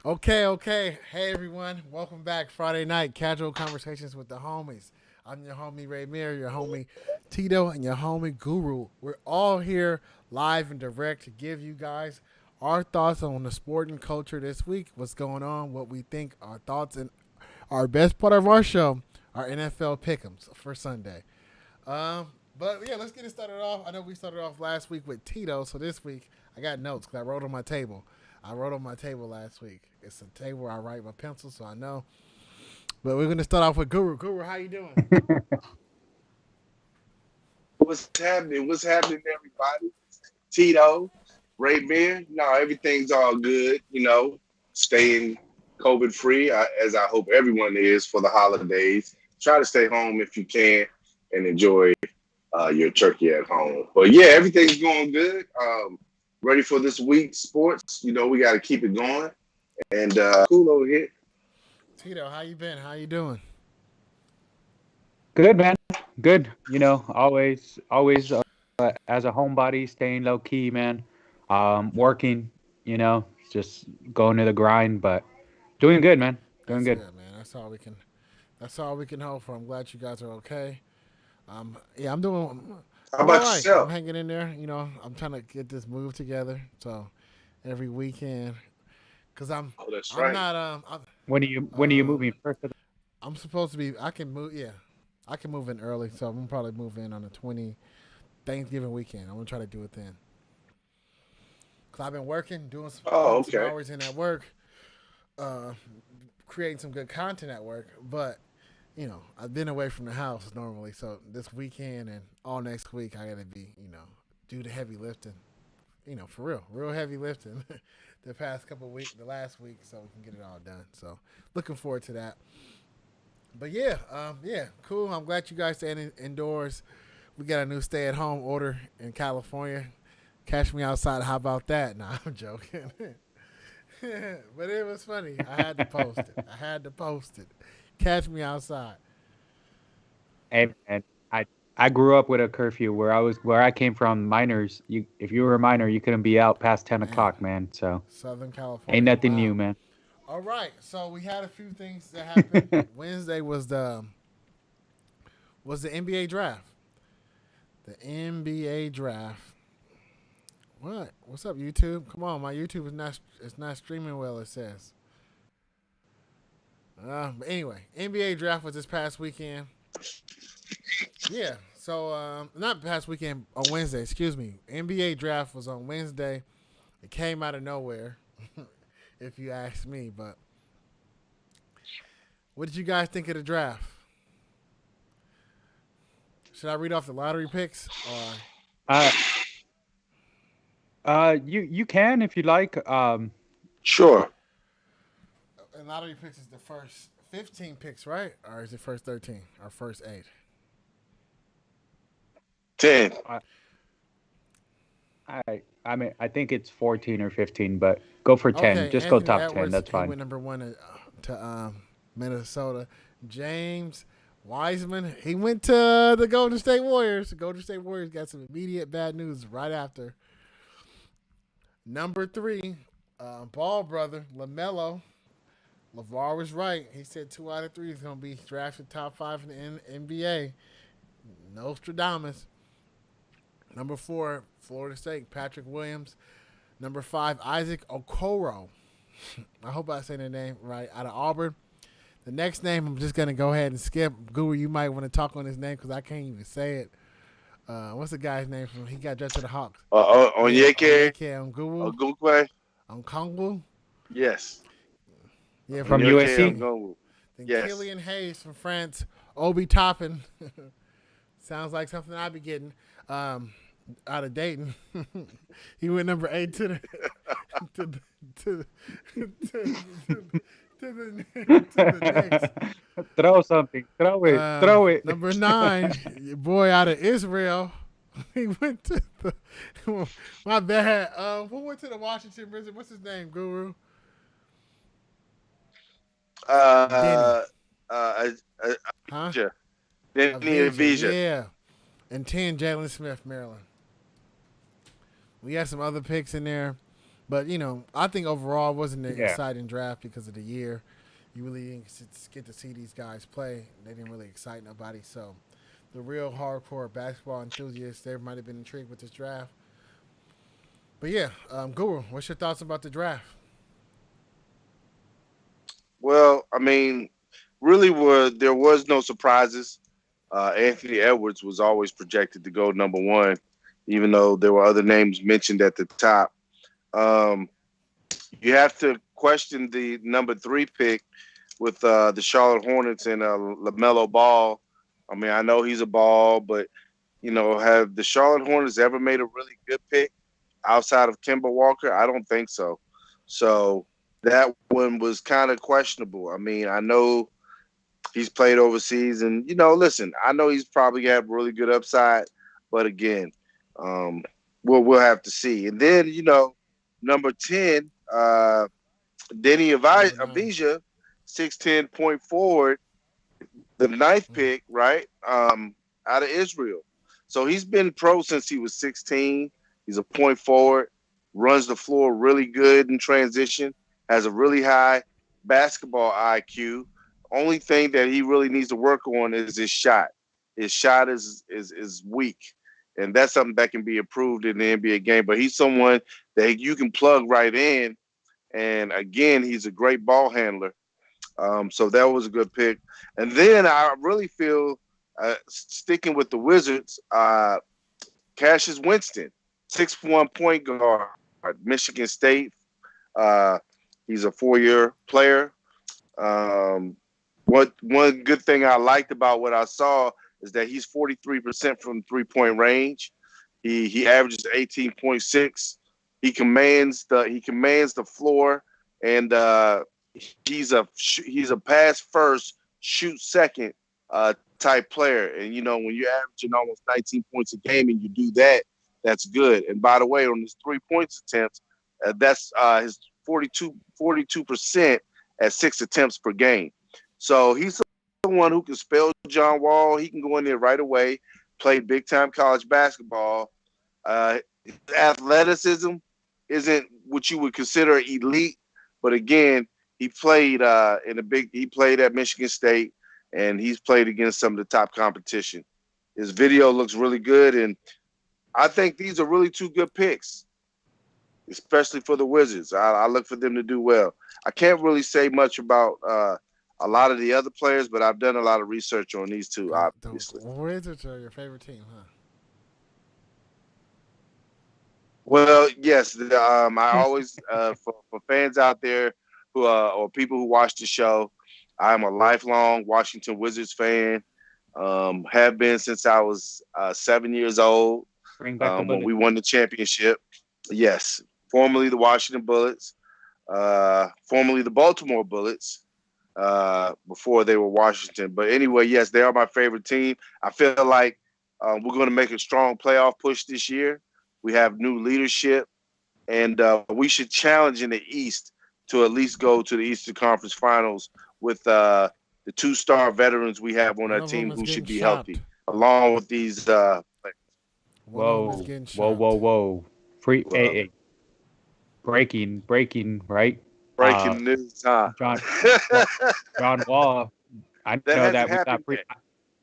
Okay. Hey everyone, welcome back. Friday night casual conversations with the homies. I'm your homie Ray Mir, your homie Tito, and your homie Guru. We're all here live and direct to give you guys our thoughts on the sport and culture this week. What's going on? What we think? Our thoughts and our best part of our show, our NFL pick'ems for Sunday. But yeah, let's get it started off. I know we started off last week with Tito, so this week I got notes because I wrote on my table. I wrote on my table last week. It's a table where I write my pencil, so I know. But we're gonna start off with Guru. Guru, how you doing? What's happening? What's happening, everybody? Tito, Ray Bear. No, everything's all good. Staying COVID free, as I hope everyone is for the holidays. Try to stay home if you can and enjoy your turkey at home. But yeah, everything's going good. Ready for this week's sports. We got to keep it going. And cool over here. Tito, how you been? How you doing? Good, man. Good. Always as a homebody, staying low key, man. Working, just going to the grind, but doing good, man. Doing That's good. good, man. That's all we can. That's all we can hope for. I'm glad you guys are okay. Yeah, I'm doing. How I'm all about right. I'm yourself? hanging in there. I'm trying to get this move together. So every weekend, cause Oh, that's I'm right. not When are you moving first? I'm supposed to be. I can move. Yeah, I can move in early, so I'm gonna probably move in on the 20 Thanksgiving weekend. I'm gonna try to do it then. Cause I've been working, Oh, putting some okay. hours in at work, uh, creating some good content at work. But I've been away from the house normally, so this weekend and all next week I gotta be, do the heavy lifting. For real heavy lifting. The past couple of weeks, the last week, so we can get it all done. So looking forward to that. But yeah, cool. I'm glad you guys staying indoors. We got a new stay-at-home order in California. Catch me outside. How about that? Nah, I'm joking. But it was funny. I had to post it. Catch me outside. Hey, man. I grew up with a curfew where I came from. Minors, if you were a minor, you couldn't be out past 10 Man, o'clock, man. So Southern ain't California. nothing new, Wow. man. All right. So we had a few things that happened. Wednesday was the NBA draft. The NBA draft. What? What's up, YouTube? Come on, my YouTube is not. It's not streaming well. It says. But anyway, NBA draft was this past weekend. Yeah. So not past weekend on Wednesday. Excuse me. NBA draft was on Wednesday. It came out of nowhere, if you ask me. But what did you guys think of the draft? Should I read off the lottery picks or Uh, you can if you like. Sure. and lottery picks is the first 15 picks, right? Or is it first 13 or first 8? 10. I I mean, I think it's 14 or 15, but go for 10. Okay, Just go Anthony top 10. Edwards, That's he fine. went number one to Minnesota. James Wiseman, he went to the Golden State Warriors. The Golden State Warriors got some immediate bad news right after. Number 3, Ball brother, LaMelo. LeVar was right. He said 2 out of 3 is going to be drafted top 5 in the NBA. Nostradamus. Number 4, Florida State, Patrick Williams. Number 5, Isaac Okoro. I hope I say the name right. Out of Auburn. The next name, I'm just going to go ahead and skip. Guru, you might want to talk on his name because I can't even say it. What's the guy's name from? He got drafted to the Hawks. Yeah, Onyeke, Onyeka Onwenu. Ogungwe. Onkongu. Yes. Yeah, From from Onyeke USC? USC. Ogungwe. Then Yes. Killian Hayes from France. Obi Toppin. Sounds like something I'd be getting out of Dayton. He went number 8 to the to the, to, the Knicks. Throw something. Throw it. Throw it. Number 9, your boy out of Israel. He went to the my bad. Who went to the Washington Wizards? What's his name, Guru? Denny. Uh, uh, uh, Huh? Asia. Then Avija, Avija. yeah. And 10, Jalen Smith, Maryland. We had some other picks in there. But I think overall it wasn't an Yeah. exciting draft because of the year. You really didn't get to see these guys play. They didn't really excite nobody. So the real hardcore basketball enthusiasts, they might have been intrigued with this draft. But yeah, Guru, what's your thoughts about the draft? Well, I mean, really, were there was no surprises. Anthony Edwards was always projected to go number one, even though there were other names mentioned at the top. Um, you have to question the number three pick with the Charlotte Hornets and LaMelo Ball. I mean, I know he's a ball, but have the Charlotte Hornets ever made a really good pick outside of Kemba Walker? I don't think so. So that one was kind of questionable. I mean, I know he's played overseas, and listen, I know he's probably got really good upside, but again, um, we'll have to see. And then number 10, Denny Number nine. Avija, 6'10" point forward, the ninth Mm. pick, right? Out of Israel. So he's been pro since he was 16. He's a point forward, runs the floor really good in transition, has a really high basketball IQ. Only thing that he really needs to work on is his shot. His shot is weak. And that's something that can be improved in the NBA game. But he's someone that you can plug right in. And again, he's a great ball handler. So that was a good pick. And then I really feel sticking with the Wizards, Cassius Winston, 6'1" point guard, Michigan State. Uh, he's a 4-year player. Um, what one good thing I liked about what I saw is that he's 43% from 3-point range. He averages 18.6. He commands the floor, and he's a pass first, shoot second type player. And when you're averaging almost 19 points a game and you do that, that's good. And by the way, on his 3 points attempts, that's his 42% at 6 attempts per game. So he's someone who can spell John Wall. He can go in there right away, play big time college basketball. Athleticism isn't what you would consider elite, but again, he played at Michigan State, and he's played against some of the top competition. His video looks really good, and I think these are really two good picks, especially for the Wizards. I look for them to do well. I can't really say much about a lot of the other players, but I've done a lot of research on these two, The obviously. Wizards are your favorite team, huh? Well, yes. I always for fans out there who or people who watch the show, I'm a lifelong Washington Wizards fan. Have been since I was 7 years old Bring back the when bullet. we won the championship. Yes, formerly the Washington Bullets, formerly the Baltimore Bullets, before they were Washington. But anyway, yes, they are my favorite team. I feel like we're going to make a strong playoff push this year. We have new leadership, and we should challenge in the East to at least go to the Eastern Conference Finals with the two-star veterans we have on One our of them team is who getting should be shopped. healthy, along with these. One of them is Whoa, getting whoa, whoa, shopped. whoa. Free, hey, Well, hey, breaking, right? Uh, breaking news, huh? John, well, John Wall. I That know hasn't that we got happened free, yet.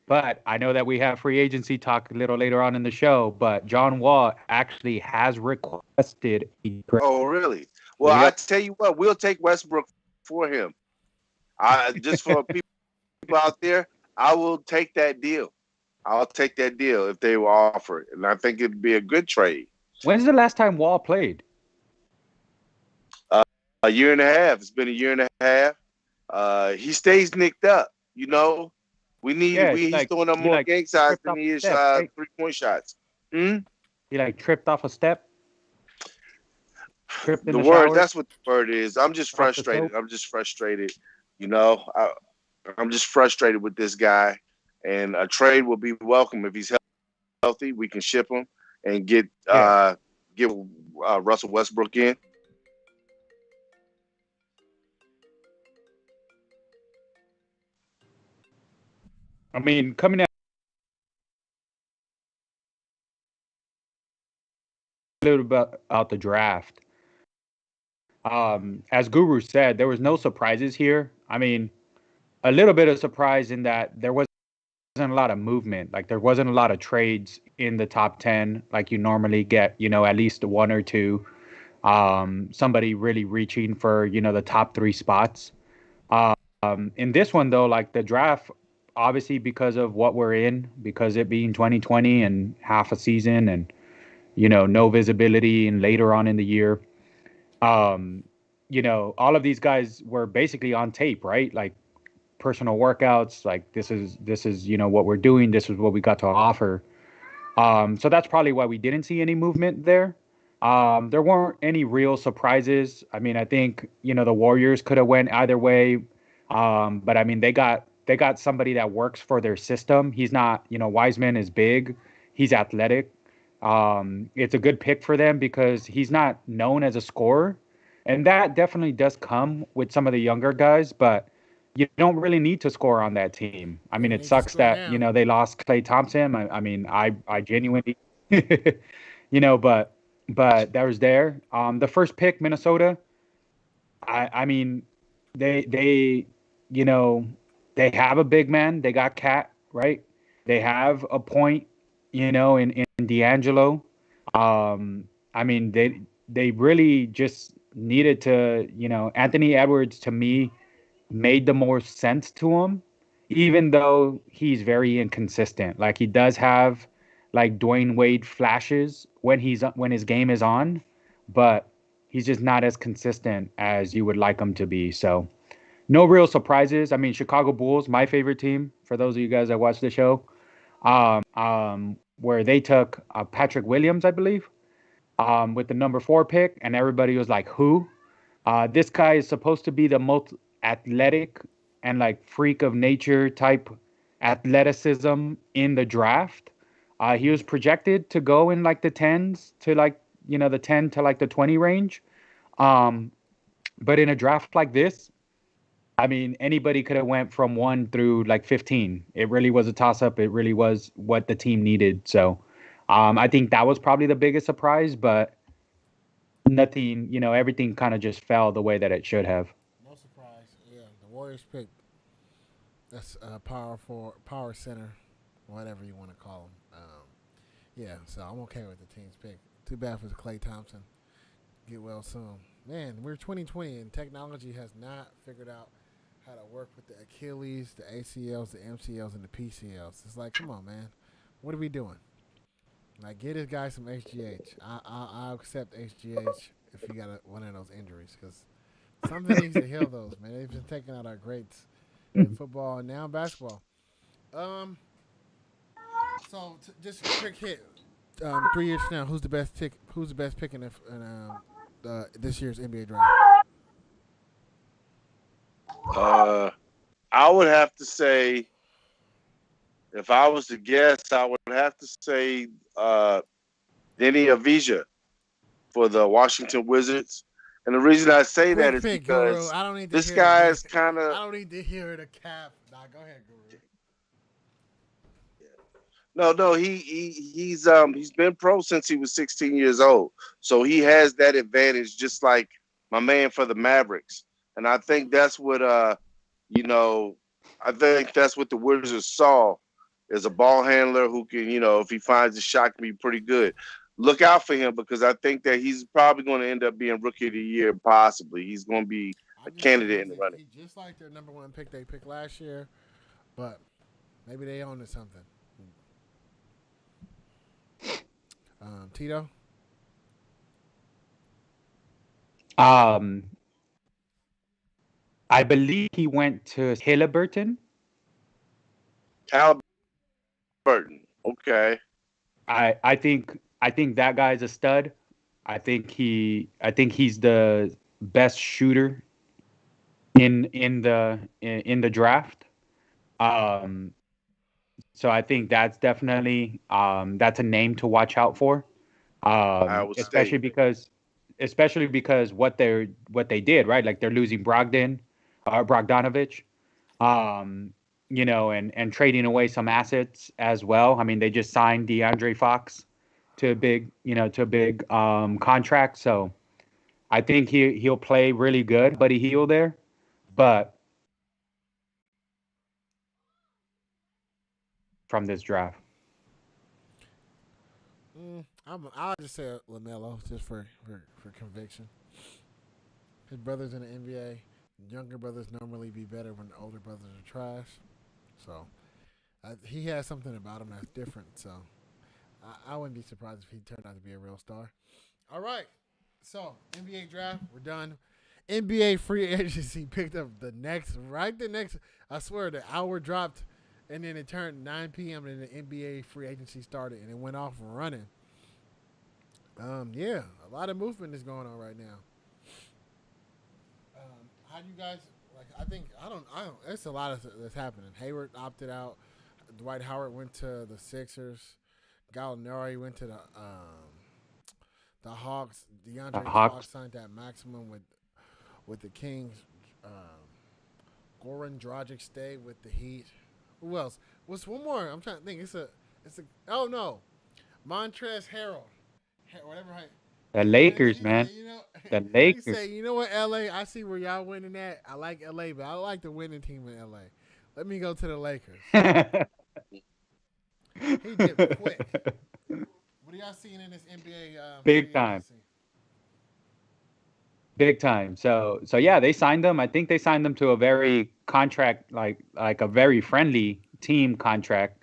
but I know that we have free agency talk a little later on in the show. But John Wall actually has requested a trade. Oh, really? Well, I Yep. tell you what, we'll take Westbrook for him. I just for people out there, I will take that deal. I'll take that deal if they will offer it, and I think it'd be a good trade. When's the last time Wall played? Uh, a year and a half. It's been a year and a half. He stays nicked up. You know, we need Yeah, we he's throwing up he more like gang sides tripped than off he a is step, right? 3-point shots. Hmm? He like tripped off a step, tripped in The the word shower, that's what the word is. I'm just off the frustrated. soap. I'm just frustrated. You know, I'm just frustrated with this guy. And a trade will be welcome if he's healthy. We can ship him and Yeah. get Russell Westbrook in. I mean, coming out a little bit about the draft. As Guru said, there was no surprises here. I mean, a little bit of surprise in that there wasn't a lot of movement. Like there wasn't a lot of trades in the top 10 like you normally get, at least one or two. Somebody really reaching for, the top three spots. In this one though, like the draft, obviously because of what we're in, because it being 2020 and half a season and, no visibility and later on in the year, um, all of these guys were basically on tape, right? Like personal workouts, like this is, what we're doing, this is what we got to offer. So that's probably why we didn't see any movement there. There weren't any real surprises. I mean, I think the Warriors could have went either way, but I mean they got somebody that works for their system. He's not, Wiseman is big, he's athletic. It's a good pick for them because he's not known as a scorer, and that definitely does come with some of the younger guys, but. You don't really need to score on that team. I You mean, don't it need to sucks score that now. they lost Clay Thompson. I mean, I genuinely, but that was there. The first pick, Minnesota. I mean, they you know they have a big man. They got Cat, right. They have a point, in D'Angelo. I mean, they really just needed to, Anthony Edwards to me made the more sense to him, even though he's very inconsistent. Like he does have like Dwayne Wade flashes when his game is on, but he's just not as consistent as you would like him to be. So no real surprises. I mean, Chicago Bulls, my favorite team. For those of you guys that watch the show, where they took Patrick Williams, I believe, with the number 4 pick, and everybody was like, "Who?" This guy is supposed to be the most athletic and like freak of nature type athleticism in the draft. He was projected to go in like the tens to like the 10 to like the 20 range. Um, but in a draft like this, I mean, anybody could have went from 1 through like 15. It really was a toss up. It really was what the team needed. So, I think that was probably the biggest surprise, but nothing, everything kind of just fell the way that it should have. No surprise. Yeah, the Warriors picked that's power center, whatever you want to call them. Yeah, so I'm okay with the team's pick. Too bad for Clay Thompson. Get well soon. Man, we're 2020 and technology has not figured out how to work with the Achilles, the ACLs, the MCLs, and the PCLs. It's like, come on, man. What are we doing? Like, get this guy some HGH. I'll accept HGH if you got one of those injuries because something needs to heal those, man. They've been taking out our greats in football and now in basketball. Um, so just a quick hit. 3 years from now, who's the best pick? Who's the best pick in this year's NBA draft? Uh, I would have to say, if I was to guess, I would have to say Denny Avija for the Washington Wizards. And the reason I say that Quick is pick, Guru. because I don't need to this hear the guy game. is kind of I don't need to hear the cap. Nah, go ahead, Guru. no, he's been pro since he was 16 years old. So he has that advantage, just like my man for the Mavericks. And I think that's what you know, I think that's what the Wizards saw as a ball handler who can, if he finds the shot, can be pretty good. Look out for him because I think that he's probably going to end up being rookie of the year. Possibly, he's going to be a I'm just saying candidate in the running. he just like their number one pick they picked last year, but maybe they own to something. Tito, Um, I believe he went to Halliburton. Halliburton, okay. I think that guy's a stud. I think he's the best shooter in the draft. Um, so I think that's definitely that's a name to watch out for. Iowa Especially State. because what they did, right? Like they're losing Brogdanovich, um, and trading away some assets as well. I mean, they just signed DeAndre Fox to a big contract. So I think he'll play really good, Buddy Hield there. But from this draft, I'll just say Lamelo just for conviction. His brothers in the NBA. Younger brothers normally be better when the older brothers are trash. So he has something about him that's different. So I wouldn't be surprised if he turned out to be a real star. All right. So NBA draft, we're done. NBA free agency picked up the next. I swear the hour dropped, and then it turned 9 p.m. and the NBA free agency started, and it went off running. Yeah, a lot of movement is going on right now. How do you guys like? I don't. It's a lot of that's happening. Hayward opted out. Dwight Howard went to the Sixers. Gallinari went to the Hawks. the DeAndre Fox Hawks, signed that maximum with the Kings. Goran Dragic stayed with the Heat. Who else? What's one more? I'm trying to think. It's a. Oh no, Montrezl Harrell. Whatever. the And Lakers, man, the he Lakers. say, you know what, LA? I see where y'all winning at. I like LA, but I like the winning team in LA. Let me go to the Lakers. He dipped quick. What are y'all seeing in this NBA Big free time. agency? Big time. So yeah, they signed them. I think they signed them to a very contract, like a very friendly team contract.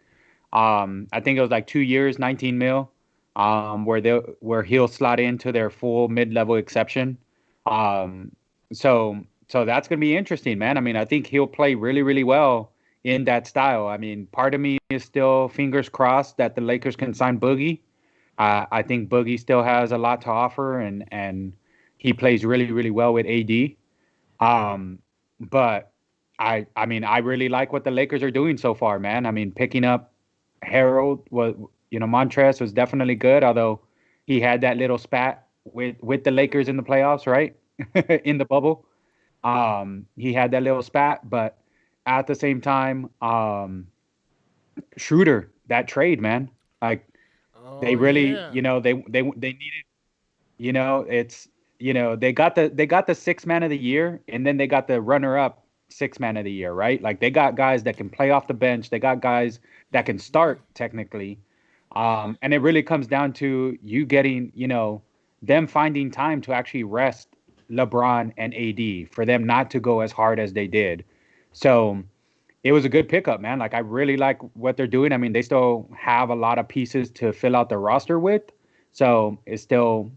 I think it was like 2 years, 19 mil. Where he'll slot into their full mid level exception. Um, so that's gonna be interesting, man. I mean, I think he'll play really, really well in that style. I mean, part of me is still fingers crossed that the Lakers can sign Boogie. I think Boogie still has a lot to offer, and he plays really, really well with AD. Um, but I mean, I really like what the Lakers are doing so far, man. I mean, picking up Harold was, Montrez was definitely good, although he had that little spat with the Lakers in the playoffs, right? In the bubble. He had that little spat, but at the same time, Schroeder, that trade, man, like they Oh really, yeah. they needed, it's, they got the six man of the year, and then they got the runner up six man of the year, right? Like they got guys that can play off the bench, they got guys that can Yeah. start technically, and it really comes down to you getting, them finding time to actually rest LeBron and AD for them not to go as hard as they did. So it was a good pickup, man. Like I really like what they're doing. I mean, they still have a lot of pieces to fill out the roster with. So it's still,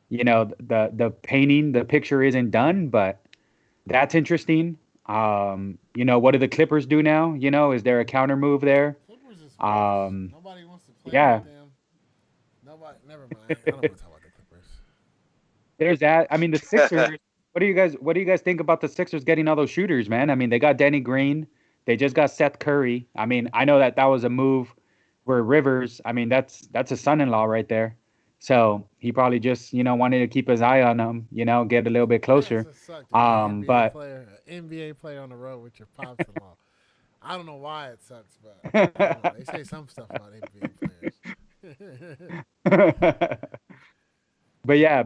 the painting, the picture isn't done, but that's interesting. What do the Clippers do now? Is there a counter move there? Clippers is worse. Um, Nobody wants to play yeah, with them. Nobody. Never mind. I don't want to talk about the Clippers. there's that. I mean, the Sixers. What do you guys think about the Sixers getting all those shooters, man? I mean, they got Danny Green. They just got Seth Curry. I mean, I know that was a move where Rivers. I mean, that's a son-in-law right there. So he probably just wanted to keep his eye on them. Get a little bit That closer. just sucked to be an NBA But player, an NBA player on the road with your pops-in-law. I don't know why it sucks, but I don't know. They say some stuff about NBA players. but yeah,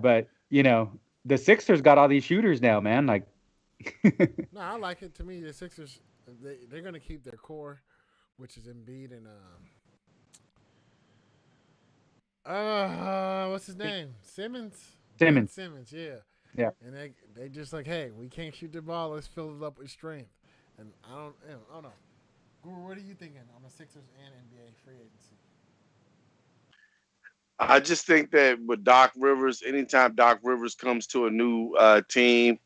the Sixers got all these shooters now, man. Like, No, I like it. To me, the Sixers they're going to keep their core, which is Embiid and what's his name? Simmons. Ben Simmons. Simmons. Yeah. Yeah. And they just like, hey, we can't shoot the ball. Let's fill it up with strength. And I don't know. Guru, what are you thinking on the Sixers and NBA free agency? I just think that with Doc Rivers, anytime Doc Rivers comes to a new team,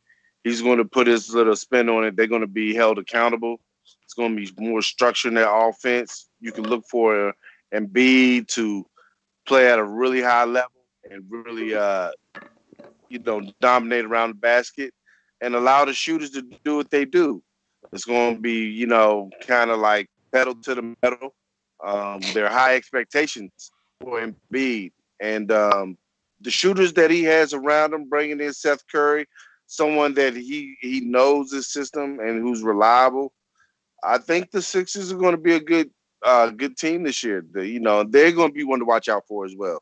he's going to put his little spin on it. They're going to be held accountable. It's going to be more structure in their offense. You can look for Embiid to play at a really high level and really, dominate around the basket and allow the shooters to do what they do. It's going to be, kind of like pedal to the metal. There are high expectations for Embiid. And the shooters that he has around him, bringing in Seth Curry, someone that he knows his system and who's reliable. I think the Sixers are going to be a good team this year. They're going to be one to watch out for as well.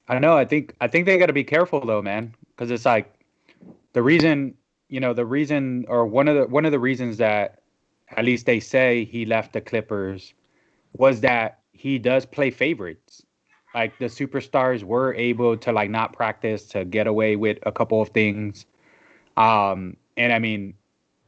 I know. I think they got to be careful though, man, because it's like the reason, the reason or one of the reasons that at least they say he left the Clippers was that he does play favorites. Like the superstars were able to like not practice to get away with a couple of things. And I mean,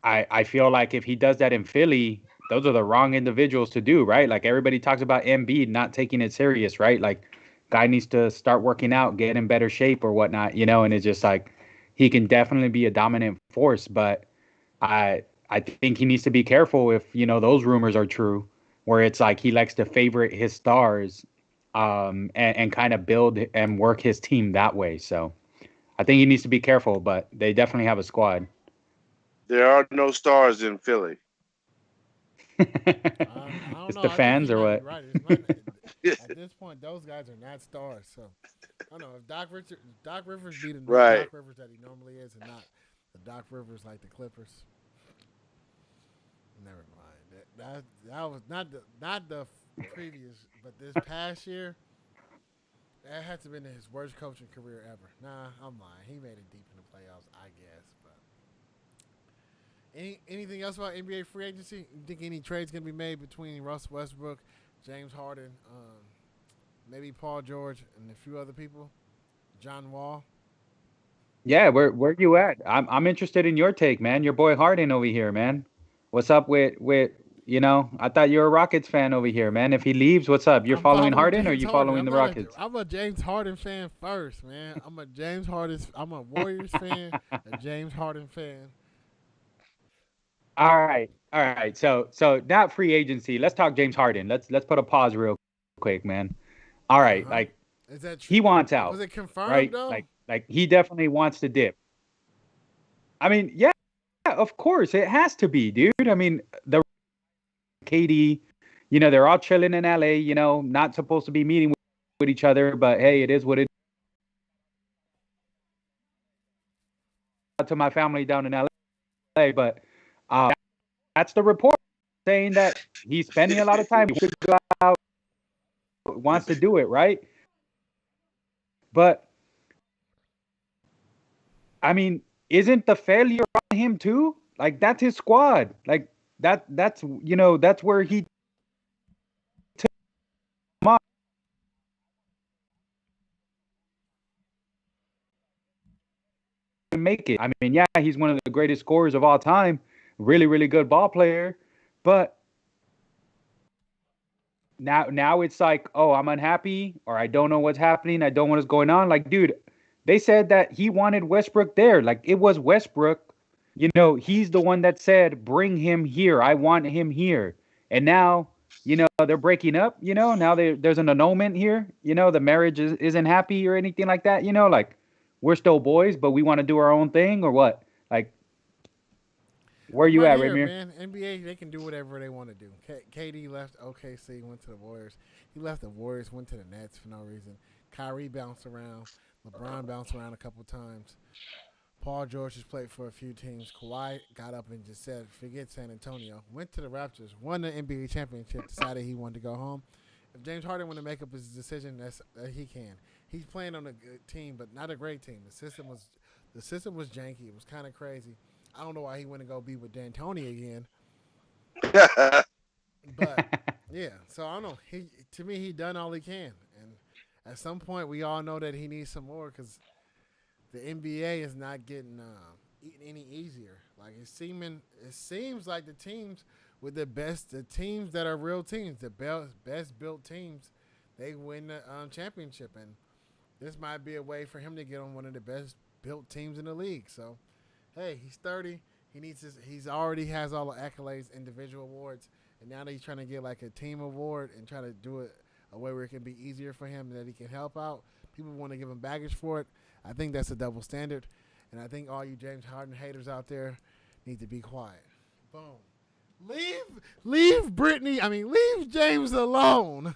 I feel like if he does that in Philly, those are the wrong individuals to do, right? Like everybody talks about Embiid not taking it serious, right? Like guy needs to start working out, get in better shape or whatnot, and it's just like he can definitely be a dominant force, but I think he needs to be careful if, those rumors are true, where it's like he likes to favorite his stars and kind of build and work his team that way. So I think he needs to be careful, but they definitely have a squad. There are no stars in Philly. I don't It's know. the I think fans you or might be what? right. It might, at this point, those guys are not stars. So I don't know if Doc Rivers be the Right. Doc Rivers that he normally is, and not the Doc Rivers like the Clippers. Never mind. That was not the previous, but this past year, that had to have been his worst coaching career ever. Nah, I'm lying. He made it deep in the playoffs, I guess. But anything else about NBA free agency? You think any trades gonna be made between Russ Westbrook, James Harden, maybe Paul George, and a few other people? John Wall. Yeah, where you at? I'm interested in your take, man. Your boy Harden over here, man. What's up with I thought you were a Rockets fan over here, man. If he leaves, what's up? You're I'm following following Harden or James you Harden. following I'm the not a. Rockets? I'm a James Harden fan first, man. I'm a James Harden. I'm a Warriors fan, a James Harden fan. All right. All right. So not free agency. Let's talk James Harden. Let's put a pause real quick, man. All Uh right. huh. Like Is that true? he wants Was out, it confirmed right? though? Like he definitely wants to dip. I mean, yeah, of course it has to be, dude. I mean, the KD, they're all chilling in LA, not supposed to be meeting with each other, but hey, it is what it is to my family down in LA, but that's the report saying that he's spending a lot of time. He wants to go out, wants to do it, right? But I mean, isn't the failure on him too? Like that's his squad. Like that's where he took him off to make it. I mean, yeah, he's one of the greatest scorers of all time. Really, really good ball player. But now it's like, oh, I'm unhappy or I don't know what's happening. I don't know what's going on. Like, dude, they said that he wanted Westbrook there. Like it was Westbrook. He's the one that said, bring him here. I want him here. And now, they're breaking up. Now there's an annulment here. The marriage isn't happy or anything like that. Like we're still boys, but we want to do our own thing or what? Like, where I'm you right at, here, Ramir? man. NBA, they can do whatever they want to do. KD left OKC, went to the Warriors. He left the Warriors, went to the Nets for no reason. Kyrie bounced around. LeBron bounced around a couple times. Paul George has played for a few teams. Kawhi got up and just said, forget San Antonio. Went to the Raptors, won the NBA championship, decided he wanted to go home. If James Harden want to make up his decision, that he can. He's playing on a good team, but not a great team. The system was janky. It was kind of crazy. I don't know why he went to go be with D'Antoni again, but yeah. So I don't know. To me, he done all he can, and at some point, we all know that he needs some more because the NBA is not getting any easier. Like it seems like the teams with the teams that are real teams, the best built teams, they win the championship, and this might be a way for him to get on one of the best built teams in the league. So, hey, he's 30. He's already has all the accolades, individual awards, and now that he's trying to get like a team award and try to do it a way where it can be easier for him that he can help out. People want to give him baggage for it. I think that's a double standard, and I think all you James Harden haters out there need to be quiet. Boom. Leave Brittany. I mean, leave James alone.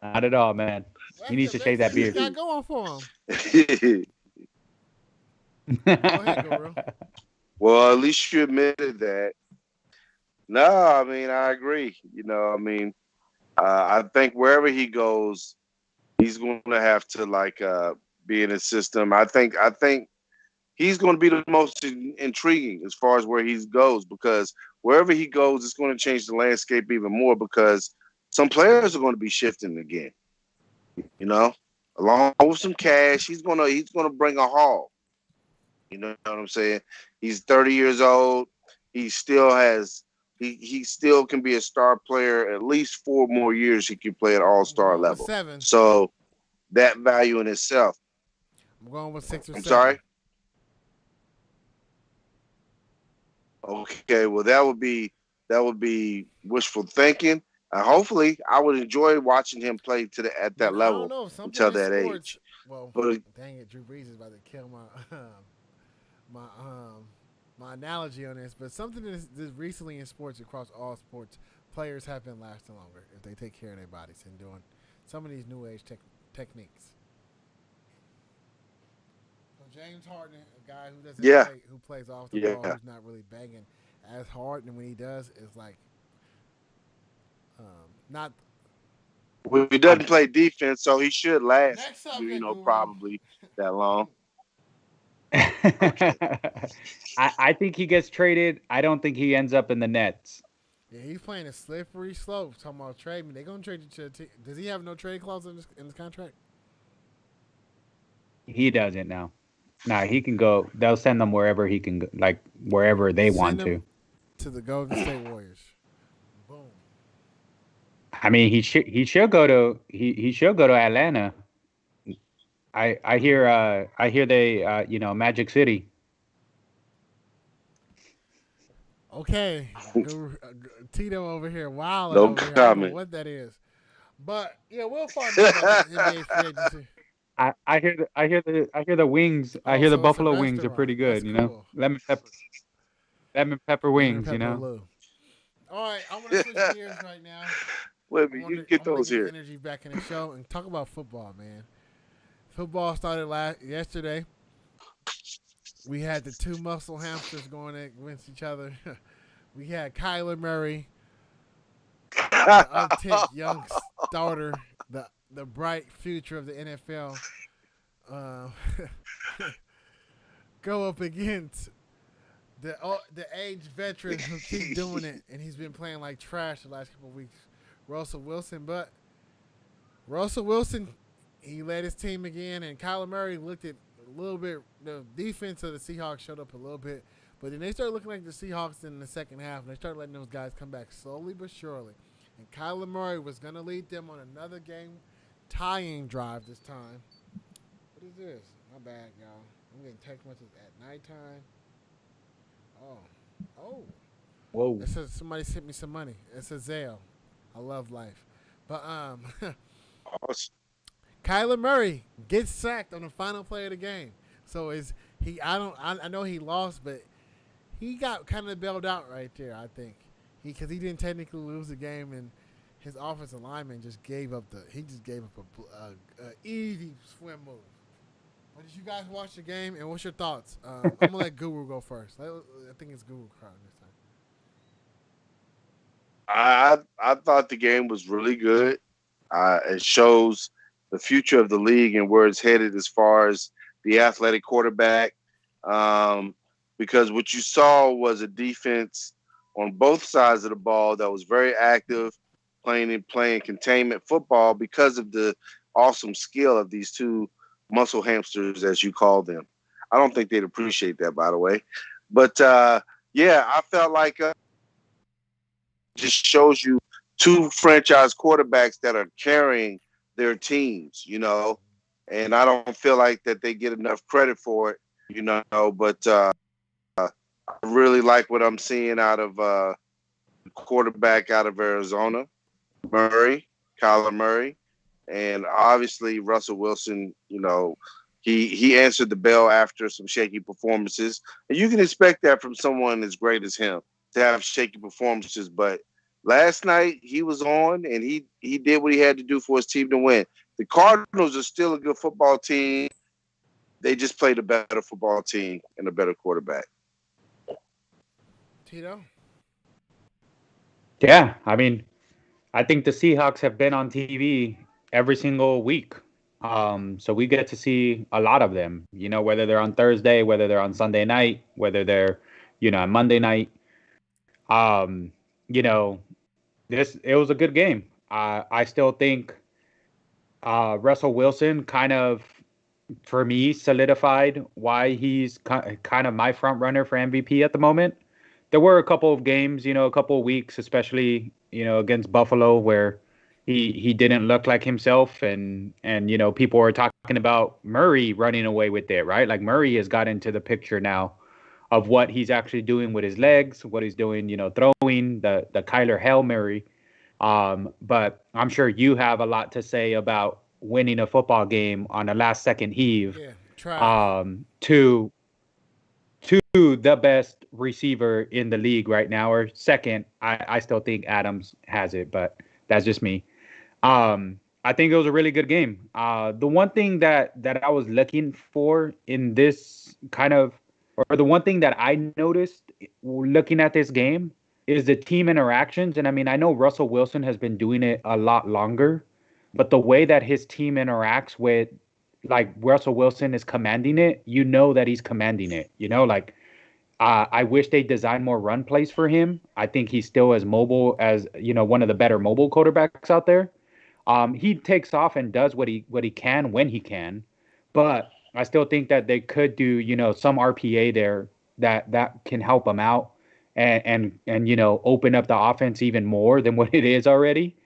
Not at all, man. He needs to shave Let's see that what he beard. got going for him. Go ahead, Guru. Well, at least you admitted that No, I mean I agree. I think wherever he goes, he's going to have to be in his system. I think he's going to be the most intriguing as far as where he goes because wherever he goes, it's going to change the landscape even more because some players are going to be shifting again. You know, along with some cash, he's gonna bring a haul. You know what I'm saying? He's 30 years old. He still has he still can be a star player. At least 4 more years he can play at all I'm star going with level. 7. So that value in itself. I'm going with 6 or I'm 7. sorry. Okay, well that would be wishful thinking. Hopefully, I would enjoy watching him play at Man, that I don't level know. Something until in that sports. age. Well, But dang it, Drew Brees is about to kill my my analogy on this. But something this recently in sports across all sports, players have been lasting longer if they take care of their bodies and doing some of these new age techniques. So James Harden, a guy who doesn't yeah, play, who plays off the ball, yeah. who's not really banging as hard, and when he does, is like not. Well, he I'm doesn't play defense, so he should last, Next subject, Guru. probably that long. Okay. I think he gets traded. I don't think he ends up in the Nets. Yeah, he's playing a slippery slope. Talking about trade me, they gonna trade you to. Does he have no trade clause in his contract? He doesn't now. Nah, he can go. They'll send him wherever he can go, like wherever they Send want him to. to the Golden State Warriors. Boom. I mean, he should go to Atlanta. I hear they Magic City. Okay, Tito over here, wilding No over here. I don't know comment. what that is, but yeah, we'll find out about the NBA free agency. I hear the wings. I Oh, hear the so it's a buffalo wings are restaurant. pretty That's good. cool. Lemon pepper Lemon wings. You pepper know. Lou. All right, I want to switch gears right now. Wait a minute, you can I get want to those get the here. energy back in the show and talk about football, man. Football started yesterday. We had the two muscle hamsters going against each other. We had Kyler Murray, the uptick young starter, the bright future of the NFL, uh, go up against the aged veteran who keep doing it, and he's been playing like trash the last couple of weeks, Russell Wilson. But Russell Wilson, he led his team again, and Kyler Murray looked at a little bit. The defense of the Seahawks showed up a little bit, but then they started looking like the Seahawks in the second half, and they started letting those guys come back slowly but surely. And Kyler Murray was going to lead them on another game tying drive this time. What is this? My bad, y'all. I'm getting text messages at nighttime. Oh, oh. Whoa. It says somebody sent me some money. It says Zale. I love life, but Awesome. Kyler Murray gets sacked on the final play of the game. So is he? I know he lost, but he got kind of bailed out right there. I think because he didn't technically lose the game, and his offensive lineman just gave up a easy swim move. But did you guys watch the game, and what's your thoughts? I'm gonna let Guru go first. I think it's Guru crowd this time. I thought the game was really good. It shows the future of the league and where it's headed as far as the athletic quarterback. Um, because what you saw was a defense on both sides of the ball that was very active, playing containment football because of the awesome skill of these two muscle hamsters, as you call them. I don't think they'd appreciate that, by the way. But yeah, I felt like just shows you two franchise quarterbacks that are carrying their teams, and I don't feel like that they get enough credit for it, but I really like what I'm seeing out of the quarterback out of Arizona, Murray, Kyler Murray, and obviously Russell Wilson, he answered the bell after some shaky performances, and you can expect that from someone as great as him to have shaky performances. But last night he was on, and he did what he had to do for his team to win. The Cardinals are still a good football team. They just played a better football team and a better quarterback. Tito. Yeah, I mean, I think the Seahawks have been on TV every single week. So we get to see a lot of them, whether they're on Thursday, whether they're on Sunday night, whether they're, on Monday night. Um, you know, it was a good game. I still think Russell Wilson kind of, for me, solidified why he's kind of my front runner for MVP at the moment. There were a couple of games, a couple of weeks, especially against Buffalo, where he didn't look like himself, and people were talking about Murray running away with it, right? Like Murray has got into the picture now of what he's actually doing with his legs, what he's doing, throwing the Kyler Hail Mary. But I'm sure you have a lot to say about winning a football game on a last second heave Yeah, trash. to the best receiver in the league right now, or second. I still think Adams has it, but that's just me. I think it was a really good game. The one thing that I was looking for in this kind of, or the one thing that I noticed looking at this game is the team interactions. And I mean, I know Russell Wilson has been doing it a lot longer, but the way that his team interacts with, like Russell Wilson is commanding it, that he's commanding it. Like I wish they designed more run plays for him. I think he's still as mobile as one of the better mobile quarterbacks out there. He takes off and does what he can when he can, but I still think that they could do some RPA there that can help him out and open up the offense even more than what it is already.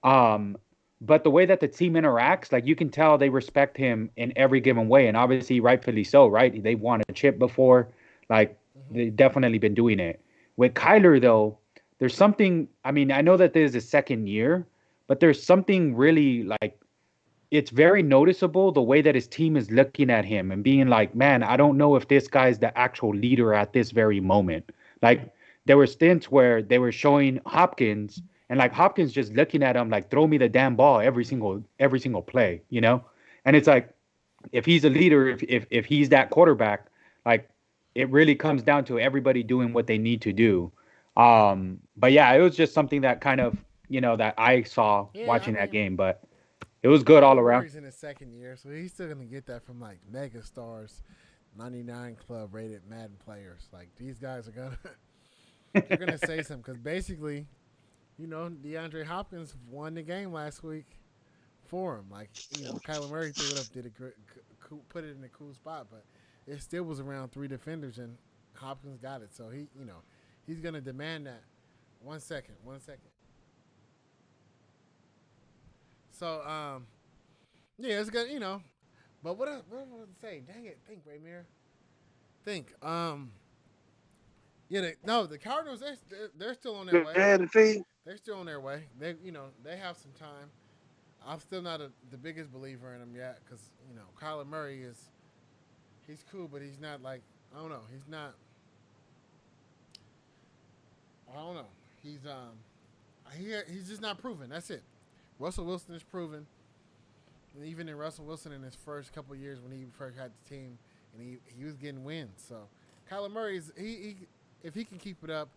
Um, but the way that the team interacts, like you can tell they respect him in every given way, and obviously rightfully so, right? They won a chip before, like Hmm. they've definitely been doing it. With Kyler though, there's something. I mean, I know that this is his second year, but there's something really like it's very noticeable the way that his team is looking at him and being like, man, I don't know if this guy's the actual leader at this very moment. Like there were stints where they were showing Hopkins and like Hopkins just looking at him like throw me the damn ball every single play, And it's like if he's a leader, if he's that quarterback, like it really comes down to everybody doing what they need to do. But yeah, it was just something that kind of that I saw Yeah, I watching that mean, game, but it was good all Kyler around. Murray's in his second year, so he's still gonna get that from like mega stars, 99 club rated Madden players. Like these guys are gonna, they're gonna say something because basically, DeAndre Hopkins won the game last week for him. Like Kyler Murray threw it up, put it in a cool spot, but it still was around three defenders and Hopkins got it. So he's gonna demand that. 1 second, 1 second. So yeah, it's good. But what I want to say? Dang it, think, Raymir. Think. Yeah, no, the Cardinals. They're still on their way. Yeah, the thing. They're still on their way. They have some time. I'm still not the biggest believer in them yet because Kyler Murray he's cool, but he's not like I don't know. He's not. I don't know. He's just not proven. That's it. Russell Wilson is proven. And even in Russell Wilson in his first couple of years when he first had the team and he was getting wins. So Kyler Murray is he if he can keep it up,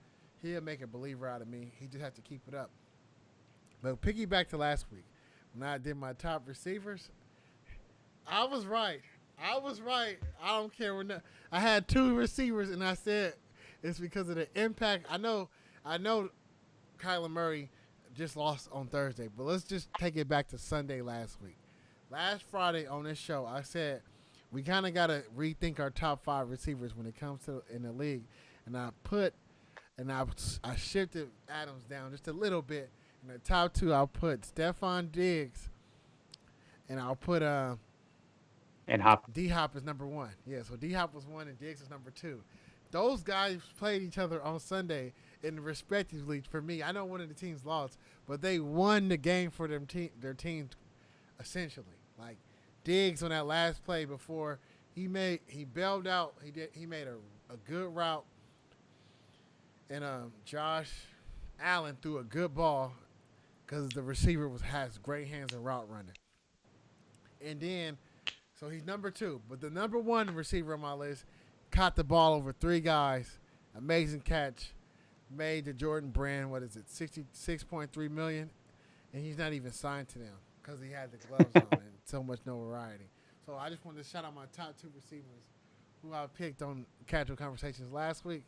he'll make a believer out of me. He just has to keep it up. But piggyback to last week when I did my top receivers, I was right. I was right. I don't care when I had two receivers and I said it's because of the impact. I know Kyler Murray just lost on Thursday, but let's just take it back to Sunday last week. Last Friday on this show, I said we kind of got to rethink our top five receivers when it comes to in the league, and I shifted Adams down just a little bit. In the top two, I'll put Stephon Diggs, and I'll put And Hop. D Hop is number one. Yeah, so D Hop was one and Diggs was number two. Those guys played each other on Sunday, and respectively for me, I know one of the teams lost, but they won the game for their team essentially. Like Diggs on that last play before he bailed out. He made a good route, and Josh Allen threw a good ball because the receiver has great hands and route running. And then, so he's number two, but the number one receiver on my list caught the ball over three guys. Amazing catch. made the Jordan brand, what is it, 66.3 million, and he's not even signed to them because he had the gloves on and so much notoriety. So I just wanted to shout out my top two receivers who I picked on Casual Conversations last week.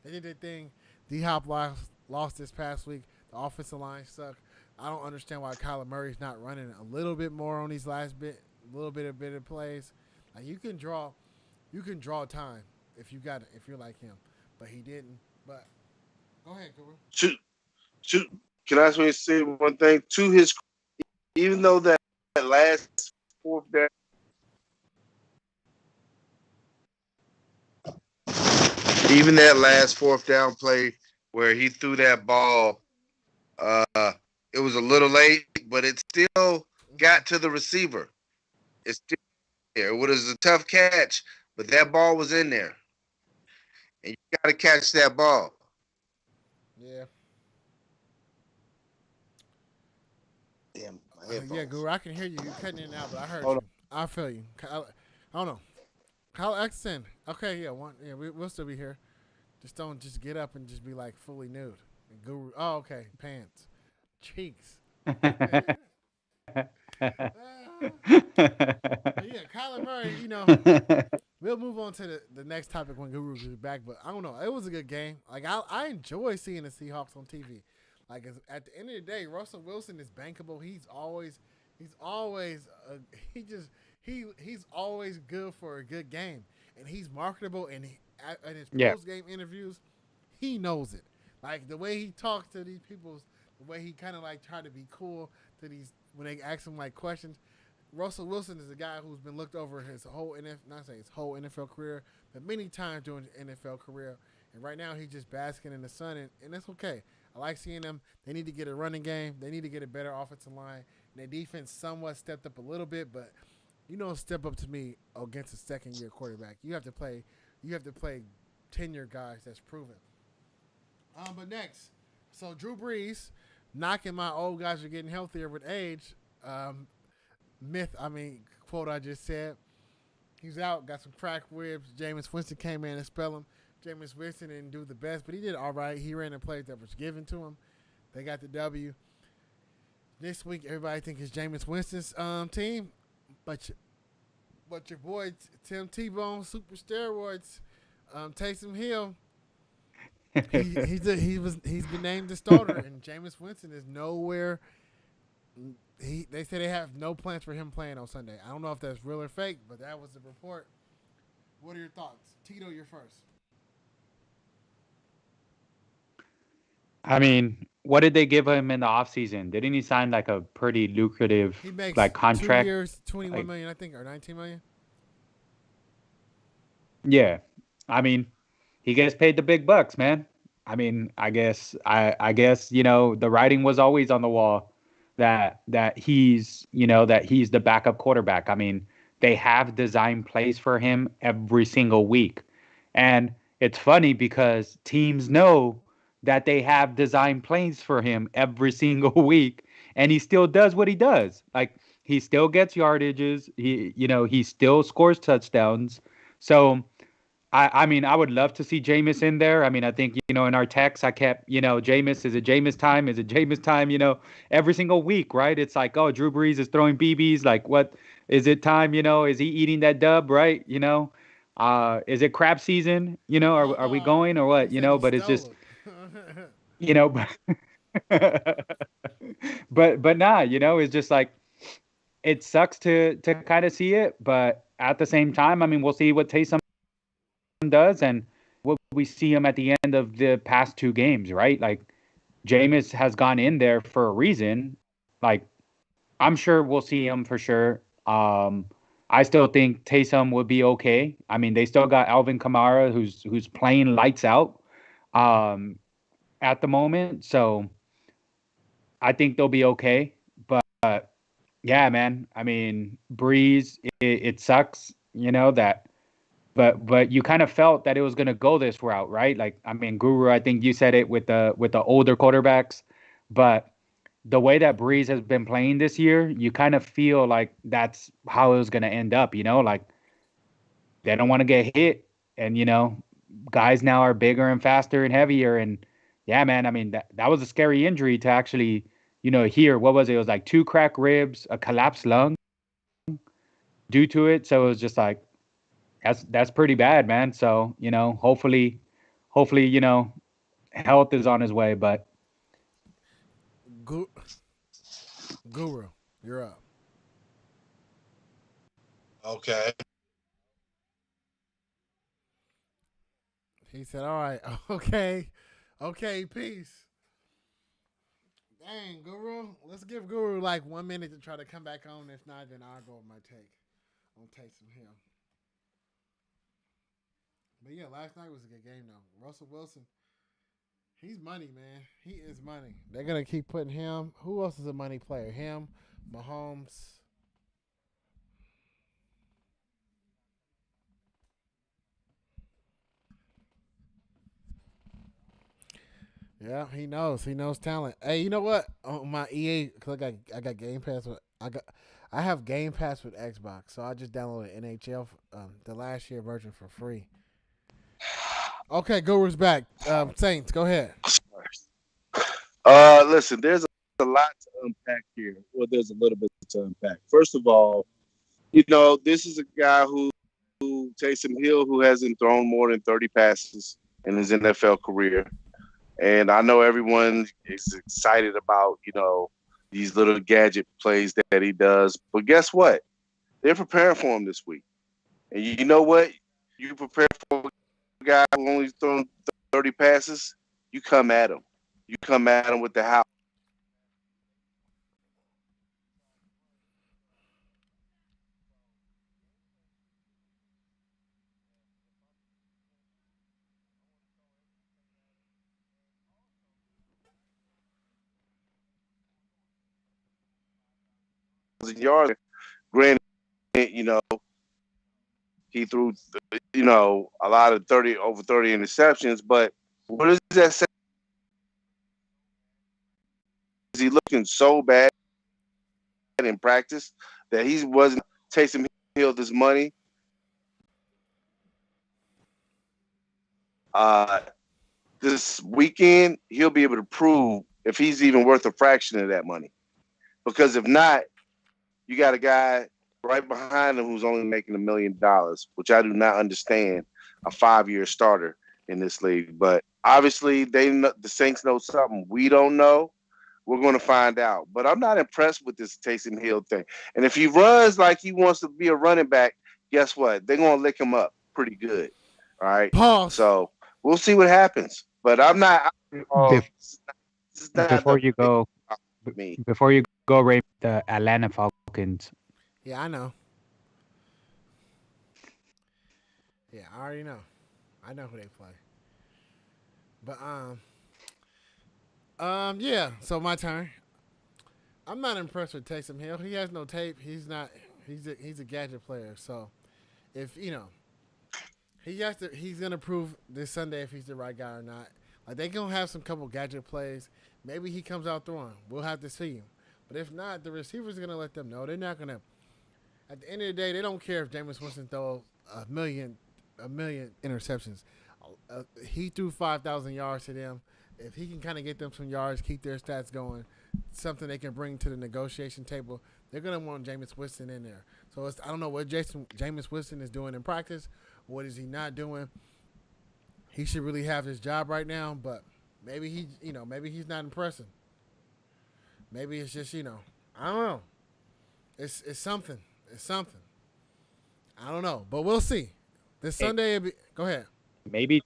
They did their thing. D Hop lost this past week. The offensive line sucked. I don't understand why Kyler Murray's not running a little bit more on these last bit of plays. Like you can draw time if you got it, if you're like him, but he didn't. But go ahead, Cooper. To, to, can I just say one thing? To his, even though that last fourth down, even that last fourth down play where he threw that ball, uh, it was a little late, but it still got to the receiver. It's still there. It was a tough catch, but that ball was in there, and you got to catch that ball. Yeah, Damn, my yeah, headphones. Guru. I can hear you. You're cutting in and out, but I heard Hold you. I feel you. I don't know. Kyle Exton. Okay, yeah, we'll still be here. Just don't just get up and just be like fully nude. Guru. Oh, okay. Pants, cheeks. on. But yeah, Kyler Murray. We'll move on to the next topic when Guru gets back. But I don't know. It was a good game. Like I enjoy seeing the Seahawks on TV. Like at the end of the day, Russell Wilson is bankable. He's always he's always good for a good game, and he's marketable. And in his Yeah. post game interviews, he knows it. Like the way he talks to these people, the way he kind of like try to be cool to these when they ask him like questions. Russell Wilson is a guy who's been looked over his whole not saying his whole NFL career, but many times during his NFL career. And right now he's just basking in the sun, and that's okay. I like seeing them. They need to get a running game. They need to get a better offensive line. And their defense somewhat stepped up a little bit, but you don't step up to me against a second year quarterback. You have to play. You have to play 10-year guys that's proven. But next, so Drew Brees knocking my old guys are getting healthier with age. Quote I just said. He's out, got some cracked ribs. Jameis Winston came in and spell him. Jameis Winston didn't do the best, but he did all right. He ran the plays that was given to him. They got the W. This week, everybody think it's Jameis Winston's team, but your boy Tim Tebow, super steroids, Taysom Hill. He's been named the starter, and Jameis Winston is nowhere. They say they have no plans for him playing on Sunday. I don't know if that's real or fake, but that was the report. What are your thoughts, Tito? You're first. I mean, what did they give him in the offseason? Didn't he sign like a pretty lucrative He makes like two contract? years, 21 Like, million, I think, or 19 million. yeah. I mean, he gets paid the big bucks, man. I mean, I guess, the writing was always on the wall that he's the backup quarterback. I mean, they have designed plays for him every single week. And it's funny because teams know that they have designed plays for him every single week, and he still does what he does. Like, he still gets yardages, he still scores touchdowns. So I mean, I would love to see Jameis in there. I mean, I think, in our text, I kept, Jameis, is it Jameis time? Is it Jameis time? Every single week, right? It's like, oh, Drew Brees is throwing BBs. Like, what is it time? Is he eating that dub, right? Is it crap season? Are we going or He what? said he But it's stole just, it. you know, but nah, it's just like, it sucks to kind of see it, but at the same time, I mean, we'll see what Taysom does, and what we see him at the end of the past two games, right? Like, Jameis has gone in there for a reason. Like, I'm sure we'll see him for sure. I still think Taysom would be okay. I mean, they still got Alvin Kamara, who's playing lights out Yeah. um, at the moment, so I think they'll be okay. But yeah, man, I mean, Breeze, it sucks, that. But you kind of felt that it was gonna go this route, right? Like, I mean, Guru, I think you said it with the older quarterbacks, but the way that Breeze has been playing this year, you kind of feel like that's how it was gonna end up. Like, they don't want to get hit, and guys now are bigger and faster and heavier, and yeah, man. I mean, that was a scary injury to actually, hear. What was it? It was like two cracked ribs, a collapsed lung due to it. So it was just like that's pretty bad, man. So hopefully, health is on his way. But Gu- Guru, you're up. Okay. He said, "All right, okay, okay, peace." Dang, Guru, let's give Guru like 1 minute to try to come back on. If not, then I'll go with my take on Taysom Hill. But yeah, last night was a good game though. Russell Wilson, he's money, man. He is money. They're gonna keep putting him. Who else is a money player? Him, Mahomes. Yeah, he knows. He knows talent. Hey, you know what? On my EA, cause I got Game Pass. I have Game Pass with Xbox, so I just downloaded NHL, the last year version for free. Okay, Guru's back. Saints, go ahead. Listen, there's a lot to unpack here. Well, there's a little bit to unpack. First of all, this is a guy who Taysom Hill, who hasn't thrown more than 30 passes in his NFL career. And I know everyone is excited about, these little gadget plays that he does. But guess what? They're preparing for him this week. And you know what? You prepare for a guy who only thrown 30 passes, you come at him. You come at him with the house and yards. Granted, you know, he threw, a lot of over 30 interceptions. But what does that say? Is he looking so bad in practice that he wasn't Taysom Hill this money? Uh, this weekend, he'll be able to prove if he's even worth a fraction of that money. Because if not, you got a guy right behind him who's only making $1 million, which I do not understand, a 5-year starter in this league. But obviously, the Saints know something we don't know. We're going to find out. But I'm not impressed with this Taysom Hill thing. And if he runs like he wants to be a running back, guess what? They're going to lick him up pretty good. All right. Pause. So we'll see what happens. But I'm not. bef- This is not before the you go, me. before you go, Ray, the Atlanta Falcons. Yeah, I know. Yeah, I already know. I know who they play. But yeah. So my turn. I'm not impressed with Taysom Hill. He has no tape. He's not. He's a gadget player. So if he has to. He's gonna prove this Sunday if he's the right guy or not. Like they gonna have some couple gadget plays. Maybe he comes out throwing. We'll have to see him. But if not, the receivers are gonna let them know. They're not gonna. At the end of the day, they don't care if Jameis Winston throws a million interceptions. He threw 5,000 yards to them. If he can kind of get them some yards, keep their stats going, something they can bring to the negotiation table, they're gonna want Jameis Winston in there. So I don't know what Jameis Winston is doing in practice. What is he not doing? He should really have his job right now, but maybe maybe he's not impressing. Maybe it's just I don't know. It's something. It's something. I don't know, but we'll see. This Hey, Sunday, go ahead. maybe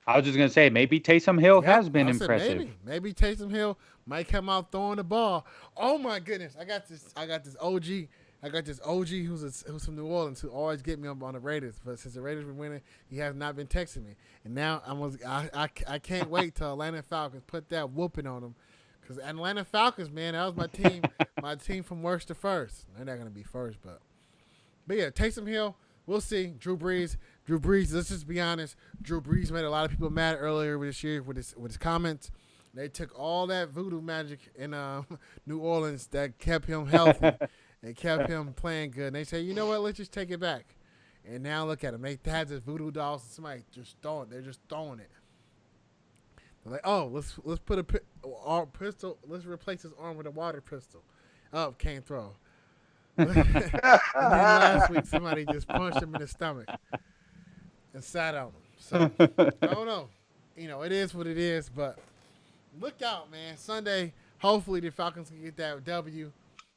I was just gonna say maybe Taysom Hill Yep, has been I said impressive. maybe Taysom Hill might come out throwing the ball. Oh my goodness, I got this OG. I got this OG who's from New Orleans who always get me up on the Raiders. But since the Raiders been winning, he has not been texting me. And now I can't wait till Atlanta Falcons put that whooping on them. Because Atlanta Falcons, man, that was my team. My team from worst to first. They're not gonna be first, but yeah, Taysom Hill, we'll see. Drew Brees. Let's just be honest. Drew Brees made a lot of people mad earlier this year with his comments. They took all that voodoo magic in New Orleans that kept him healthy and kept him playing good. And they say, you know what? Let's just take it back. And now look at him. They had this voodoo dolls and somebody just throwing. They're just throwing it. They're like, oh, let's put our pistol. Let's replace his arm with a water pistol. Oh, can't throw. And then last week somebody just punched him in the stomach and sat on him. So I don't know. It is what it is. But look out, man. Sunday, hopefully the Falcons can get that W.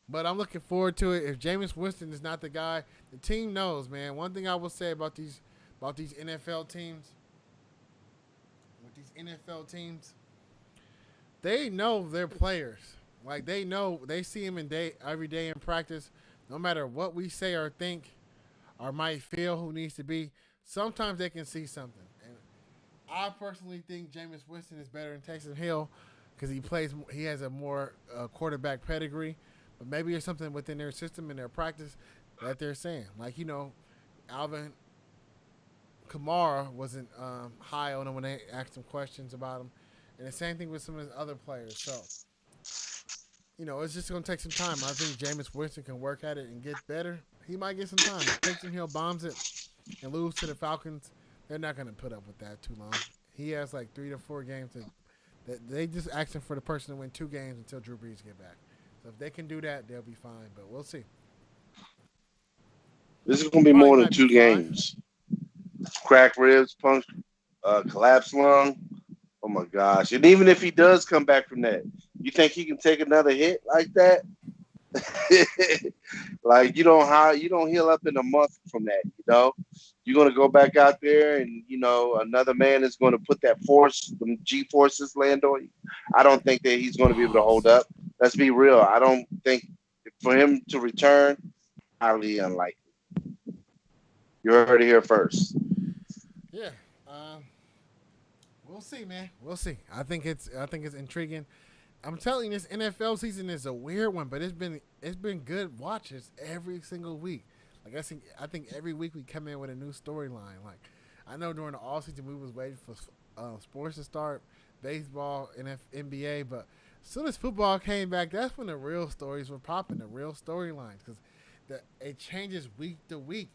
But I'm looking forward to it. If Jameis Winston is not the guy, the team knows, man. One thing I will say about these NFL teams, with these NFL teams, they know their players. Like they know, they see him every day in practice. No matter what we say or think or might feel who needs to be, sometimes they can see something. And I personally think Jameis Winston is better than Taysom Hill because he has a more quarterback pedigree. But maybe there's something within their system and their practice that they're saying. Like, Alvin Kamara wasn't high on him when they asked him questions about him. And the same thing with some of his other players. So, it's just going to take some time. I think Jameis Winston can work at it and get better. He might get some time. If Taysom Hill bombs it and lose to the Falcons, they're not going to put up with that too long. He has like 3 to 4 games that they just asking for the person to win 2 games until Drew Brees get back. So if they can do that, they'll be fine. But we'll see. This is going to be Probably more than might be 2 5. games. Cracked ribs, collapsed lung. Oh my gosh! And even if he does come back from that, you think he can take another hit like that? Like you don't heal up in a month from that. You're gonna go back out there, and another man is going to put that force, them G forces land on you. I don't think that he's going to be able to hold up. Let's be real. I don't think for him to return, highly unlikely. You heard it here first. Yeah. We'll see, man. We'll see. I think it's intriguing. I'm telling you, this NFL season is a weird one, but it's been good watches every single week. Like I think every week we come in with a new storyline. Like I know during the off season we was waiting for sports to start, baseball, NBA, but as soon as football came back, that's when the real stories were popping, the real storylines, because it changes week to week,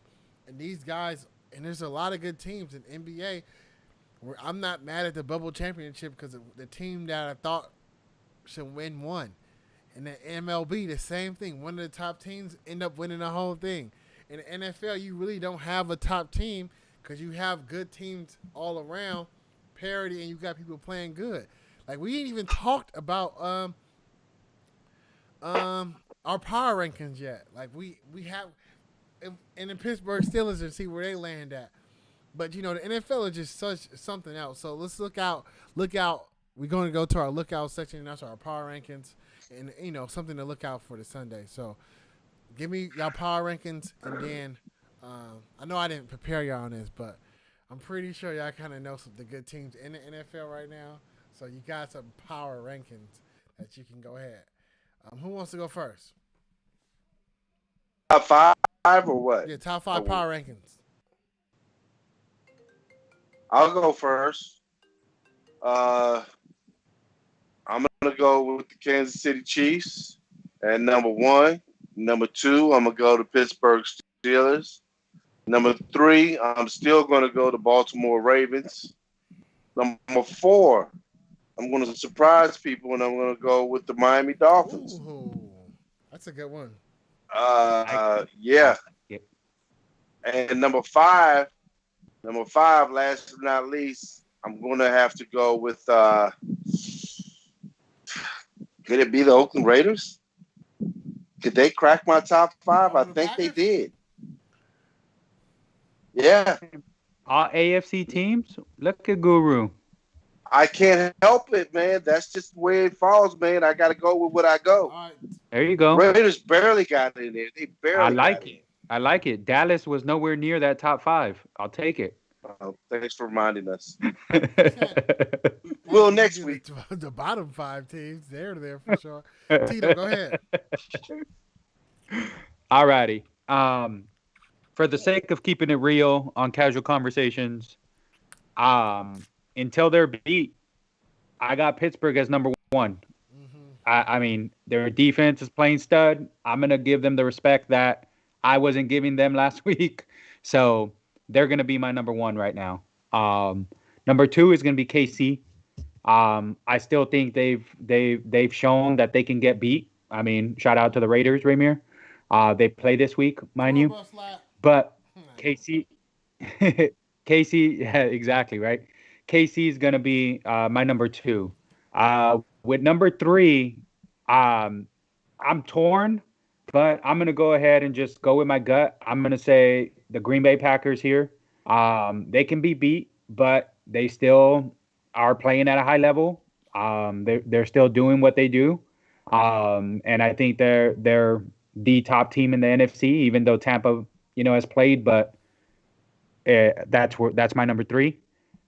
and these guys, and there's a lot of good teams in NBA. Where I'm not mad at the bubble championship because the team that I thought should win won. And the MLB, the same thing. One of the top teams end up winning the whole thing. In the NFL, you really don't have a top team because you have good teams all around, parity, and you got people playing good. Like we ain't even talked about our power rankings yet. Like we have in the Pittsburgh Steelers and see where they land at. But the NFL is just such something else. So let's look out. Look out. We're going to go to our lookout section, and that's our power rankings, and something to look out for the Sunday. So give me y'all power rankings, and then I know I didn't prepare y'all on this, but I'm pretty sure y'all kind of know some of the good teams in the NFL right now. So you got some power rankings that you can go ahead. Who wants to go first? Top 5 or what? Yeah, top 5 power rankings. I'll go first. Uh, I'm gonna go with the Kansas City Chiefs at number 1. Number 2, I'm gonna go to Pittsburgh Steelers. Number 3, I'm still gonna go to Baltimore Ravens. Number 4, I'm gonna surprise people and I'm gonna go with the Miami Dolphins. Ooh, that's a good one. Yeah. And number five, last but not least, I'm gonna have to go with could it be the Oakland Raiders? Could they crack my top 5? I think they did. Yeah. All AFC teams? Look at Guru. I can't help it, man. That's just the way it falls, man. I gotta go with what I go. Right. There you go. Raiders barely got in there. They barely got in. I like it. Dallas was nowhere near that top 5. I'll take it. Thanks for reminding us. Well, next week. The bottom 5 teams, they're there for sure. Tito, go ahead. All righty. For the sake of keeping it real on casual conversations, until they're beat, I got Pittsburgh as number 1. I mean, their defense is playing stud. I'm going to give them the respect that I wasn't giving them last week. So they're going to be my number 1 right now. Number 2 is going to be KC. I still think they've shown that they can get beat. I mean, shout out to the Raiders, Ramir. They play this week, mind Tour you. bus slap. But I know. KC, KC, yeah, exactly right. KC is gonna be my number two. With number three, um, I'm torn, but I'm gonna go ahead and just go with my gut. I'm gonna say the Green Bay Packers here. They can be beat, but they still are playing at a high level. They're still doing what they do, and I think they're the top team in the NFC, even though Tampa, has played. But that's my number three.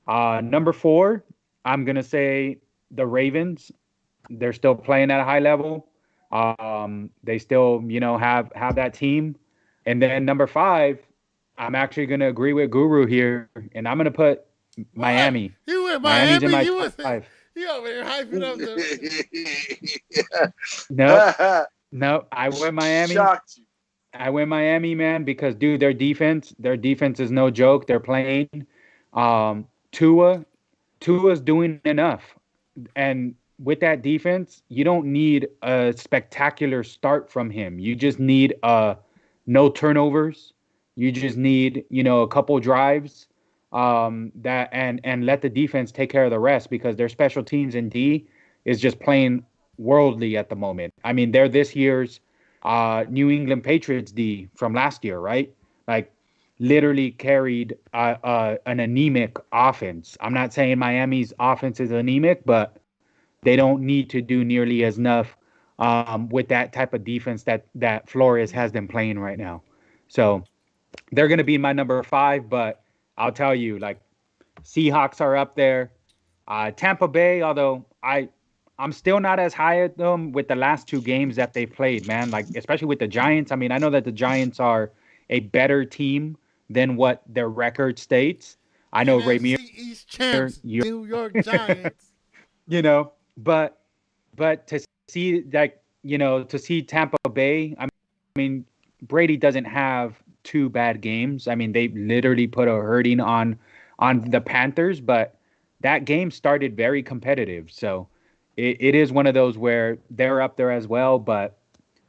Number four, I'm gonna say the Ravens. They're still playing at a high level. They still, have that team. And then number five, I'm actually gonna agree with Guru here, and I'm gonna put What? Miami. You in Miami's in Miami? my You top was five. you over here hyping up the. No, no, I went Miami. Shocked you. I went Miami, man, because dude, their defense is no joke. They're playing. Tua, Tua's doing enough. And with that defense, you don't need a spectacular start from him. You just need no turnovers. You just need, a couple drives that and let the defense take care of the rest because their special teams in D is just playing worldly at the moment. I mean, they're this year's New England Patriots D from last year, right? Like literally carried an anemic offense. I'm not saying Miami's offense is anemic, but they don't need to do nearly as enough with that type of defense that Flores has them playing right now. So they're going to be my number five, but I'll tell you, like Seahawks are up there. Tampa Bay, although I'm still not as high at them with the last two games that they played, man. Like especially with the Giants. I mean, I know that the Giants are a better team than what their record states. I know Ramirez, NFC East champs, you're New York Giants. but to see like to see Tampa Bay, I mean Brady doesn't have two bad games. I mean they literally put a hurting on the Panthers, but that game started very competitive. So it is one of those where they're up there as well. But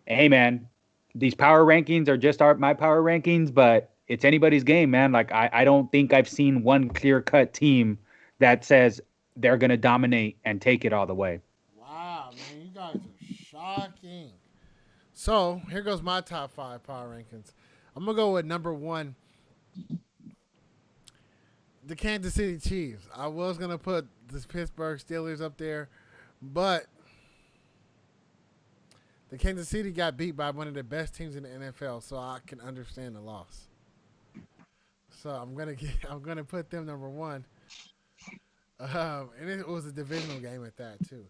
hey, man, these power rankings are just my power rankings, but it's anybody's game, man. Like I don't think I've seen one clear cut team that says they're gonna dominate and take it all the way. Wow, man, you guys are shocking. So here goes my top five power rankings. I'm gonna go with number one, the Kansas City Chiefs. I was gonna put the Pittsburgh Steelers up there, but the Kansas City got beat by one of the best teams in the NFL, so I can understand the loss. So I'm gonna put them number one, and it was a divisional game at that too.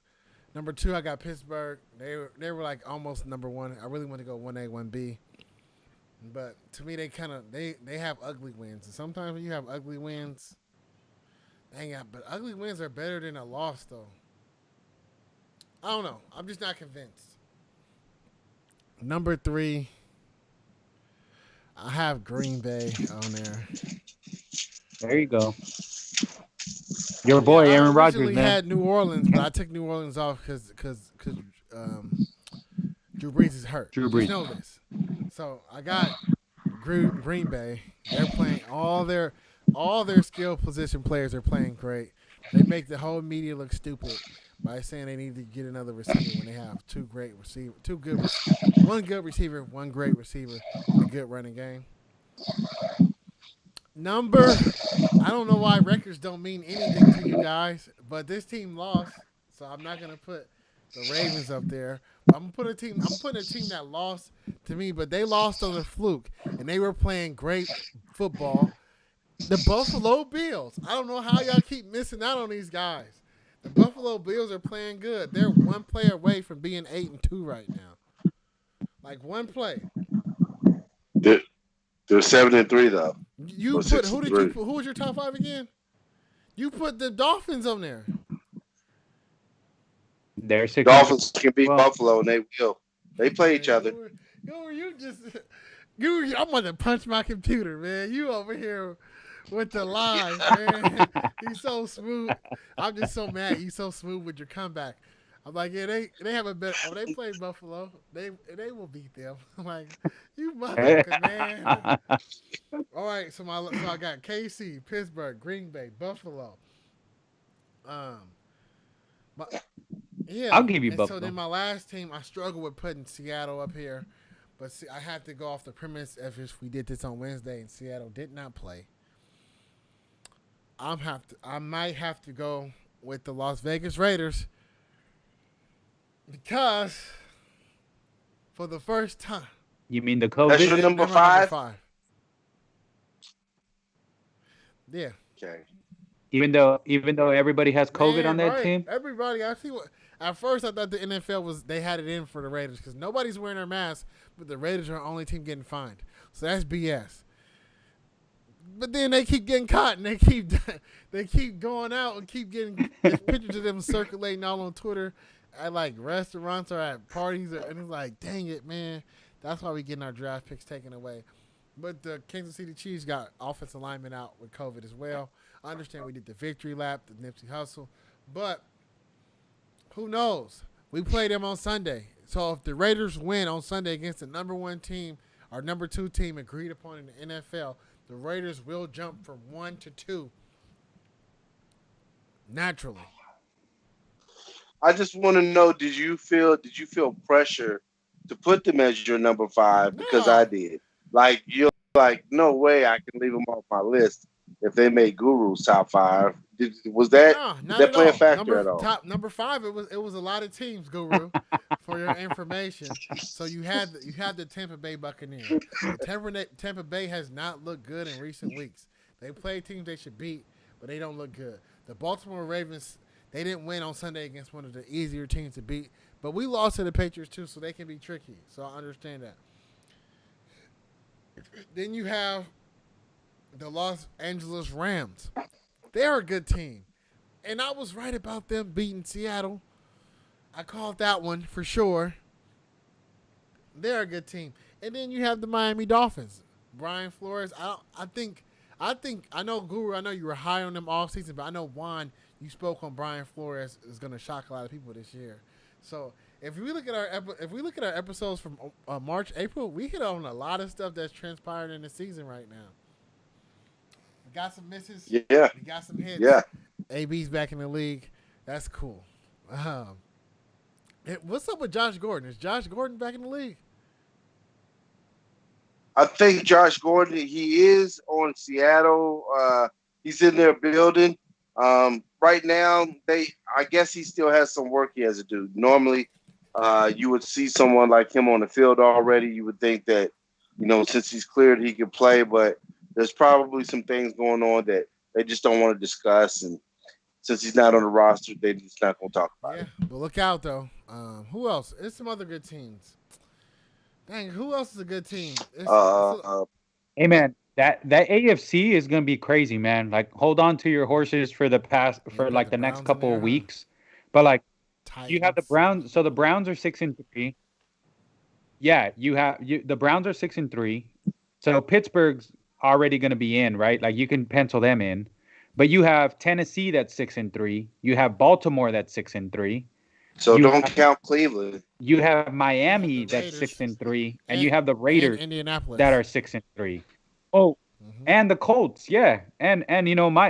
Number two, I got Pittsburgh. They were like almost number one. I really want to go 1A, 1B, but to me they have ugly wins. And sometimes when you have ugly wins, dang it, but ugly wins are better than a loss though. I don't know. I'm just not convinced. Number three, I have Green Bay on there. There you go. Your Yeah, boy I Aaron Rodgers, originally man. had New Orleans, but I took New Orleans off because Drew Brees is hurt. Drew Just Brees. know this. So I got Green Bay. They're playing all their skill position players are playing great. They make the whole media look stupid by saying they need to get another receiver when they have one good receiver, one great receiver, and a good running game. I don't know why records don't mean anything to you guys, but this team lost, so I'm not gonna put the Ravens up there. But I'm putting a team that lost to me, but they lost on a fluke, and they were playing great football. The Buffalo Bills. I don't know how y'all keep missing out on these guys. The Buffalo Bills are playing good. They're one play away from being 8-2 right now. Like one play. They're 7-3 though. You Or put six and three. who was your top five again? You put the Dolphins on there. They're 6 Dolphins can beat well. Buffalo, and they will. They play each other. You just I'm going to punch my computer, man. You over here with the lies, man. He's so smooth. I'm just so mad. He's so smooth with your comeback. I'm like, yeah, they have a bet. Oh, they play Buffalo. They will beat them. I'm like, you motherfucker, man. All right, so I got KC, Pittsburgh, Green Bay, Buffalo. Um, my, I'll yeah, give you and so then Buffalo. my last team, I struggle with putting Seattle up here, but see, I had to go off the premise of if we did this on Wednesday and Seattle did not play, I might have to go with the Las Vegas Raiders because for the first time, You mean the That's COVID? your number they're my number five. 5. Yeah, Okay. Even though everybody has COVID on man, that right? team, Everybody, I see what. At first, I thought the NFL was they had it in for the Raiders because nobody's wearing their mask, but the Raiders are the only team getting fined. So that's BS. But then they keep getting caught and they keep going out and keep getting there's pictures of them circulating all on Twitter at like restaurants or at parties and it's like, dang it, man. That's why we getting our draft picks taken away. But the Kansas City Chiefs got offensive linemen out with COVID as well. I understand we did the victory lap, the Nipsey Hustle, but who knows? We play them on Sunday. So if the Raiders win on Sunday against the number 1 team or number 2 team agreed upon in the NFL, the Raiders will jump from 1 to 2 naturally. I just want to know, did you feel pressure to put them as your number five? Because I No, did. Like you're like, no way I can leave them off my list if they made Guru's top five. Was that no, did not that at play a all. factor Number at all? top number 5. It was a lot of teams, Guru, for your information. So you had the Tampa Bay Buccaneers. The Tampa Bay has not looked good in recent weeks. They play teams they should beat, but they don't look good. The Baltimore Ravens, they didn't win on Sunday against one of the easier teams to beat, but we lost to the Patriots too, so they can be tricky. So I understand that. Then you have the Los Angeles Rams. They're a good team. And I was right about them beating Seattle. I called that one for sure. They're a good team. And then you have the Miami Dolphins. Brian Flores. I know Guru. I know you were high on them all season, but I know Juan. You spoke on Brian Flores is going to shock a lot of people this year. So if we look at our episodes from March, April, we hit on a lot of stuff that's transpired in the season right now. We got some misses. Yeah, We got some hits. yeah. AB's back in the league. That's cool. Um, what's up with Josh Gordon? Is Josh Gordon back in the league? I think Josh Gordon, he is on Seattle. He's in their building. Right now, I guess he still has some work he has to do. Normally, you would see someone like him on the field already. You would think that, since he's cleared, he could play, but there's probably some things going on that they just don't want to discuss. And since he's not on the roster, they're just not going to talk about Yeah, it. but look out though. Who else? There's some other good teams. Dang, who else is a good team? Uh, hey man, that AFC is gonna be crazy, man. Like, hold on to your horses You for put like the the next Browns in couple there, of huh? weeks. But like, you have the Titans. Browns. So the Browns are 6-3. Yeah, the Browns are 6-3. So Pittsburgh's already gonna be in, right? Like you can pencil them in. But you have Tennessee that's 6-3. You have Baltimore that's 6-3. so You don't have count Cleveland. you have You have Miami the that's six Raiders and three, and and you have the and Raiders that Indianapolis. are 6-3. Oh, Hmm. and the Colts, yeah, and my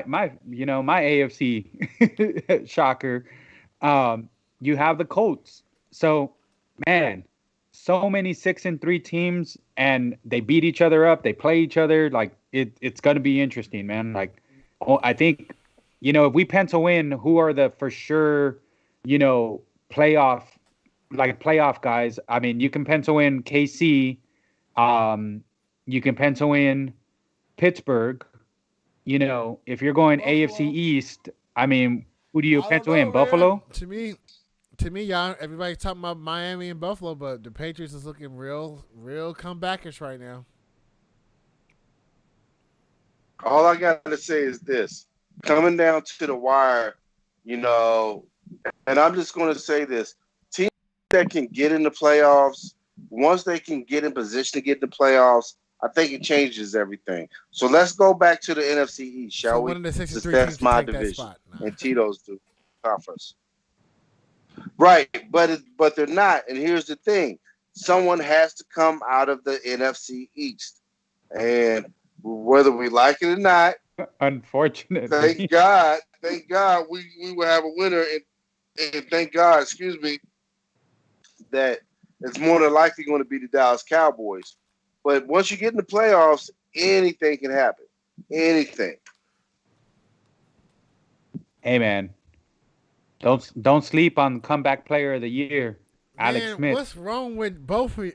AFC shocker. You have the Colts. So man, so many 6-3 teams, and they beat each other up. They play each other. Like it's gonna be interesting, man. Like, oh, I think if we pencil in who are the for sure, you know, playoff playoff guys. I mean, you can pencil in KC. Um, you can pencil in Pittsburgh. If you're going AFC Buffalo. East, I mean, who do you I don't pencil know, in? man. Buffalo? To me, y'all, everybody's talking about Miami and Buffalo, but the Patriots is looking real comebackish right now. All I got to say is this: coming down to the wire, you know, and I'm just going to say this: teams that can get in the playoffs, once they can get in position to get in the playoffs, I think it changes everything. So let's go back to the NFC East, So shall one we? of the Since 63 teams that's to my take that division spot. and Nah. Tito's conference. Right, but they're not. And here's the thing: someone has to come out of the NFC East, and whether we like it or not, Unfortunately. thank God, we will have a winner, and thank God, excuse me, that it's more than likely going to be the Dallas Cowboys. But once you get in the playoffs, anything can happen. Anything. Hey man, don't sleep on comeback player of the year, Alex Man, Smith. what's wrong with both of you?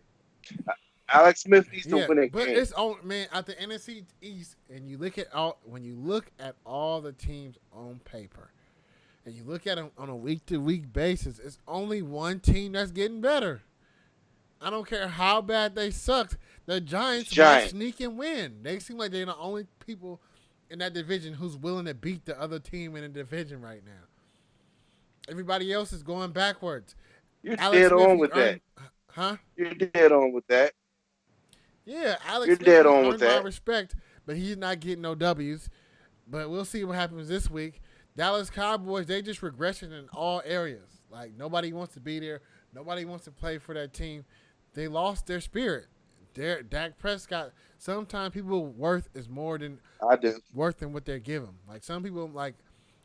Alex Smith needs to Yeah, win a but game. it's on man at the NFC East, and you look at all when you look at all the teams on paper, and you look at them on a week to week basis, it's only one team that's getting better. I don't care how bad they sucked. The It's Giants might giant. sneak and win. They seem like they're the only people in that division who's willing to beat the other team in the division right now. Everybody else is going backwards. You're Alex dead Smith, on he's with that. earned, huh? You're dead on with that. Yeah, Alex You're Smith, dead he's on with earned my that. respect, but he's not getting no W's. But we'll see what happens this week. Dallas Cowboys, they just regression in all areas. Like nobody wants to be there. Nobody wants to play for that team. They lost their spirit. Dak Prescott. Sometimes people worth is more than I do. worth than what they give them. Like some people, like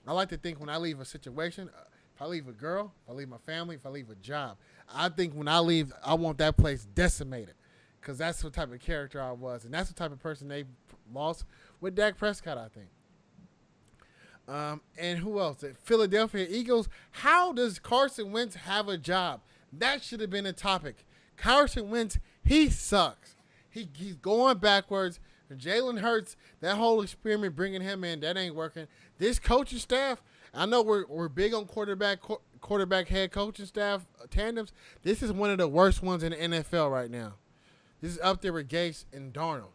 I like to think when I leave a situation, if I leave a girl, if I leave my family, if I leave a job, I think when I leave, I want that place decimated, because that's what type of character I was, and that's the type of person they lost with Dak Prescott. I think. And who else? The Philadelphia Eagles. How does Carson Wentz have a job? That should have been a topic. Carson Wentz, he sucks. He's going backwards. Jalen Hurts, that whole experiment bringing him in, that ain't working. This coaching staff, I know we're big on quarterback head coaching staff tandems. This is one of the worst ones in the NFL right now. This is up there with Gase and Darnold.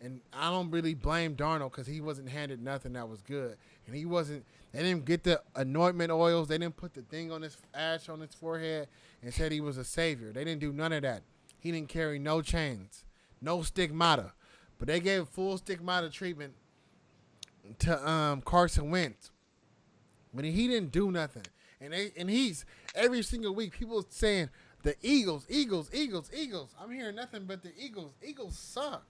And I don't really blame Darnold because he wasn't handed nothing that was good. And he wasn't, they didn't get the anointment oils. They didn't put the thing on his ash on his forehead and said he was a savior. They didn't do none of that. He didn't carry no chains, no stigmata. But they gave full stigmata treatment to Carson Wentz. But he didn't do nothing. And he's every single week people saying the Eagles, Eagles, Eagles, Eagles. I'm hearing nothing but the Eagles. Eagles suck.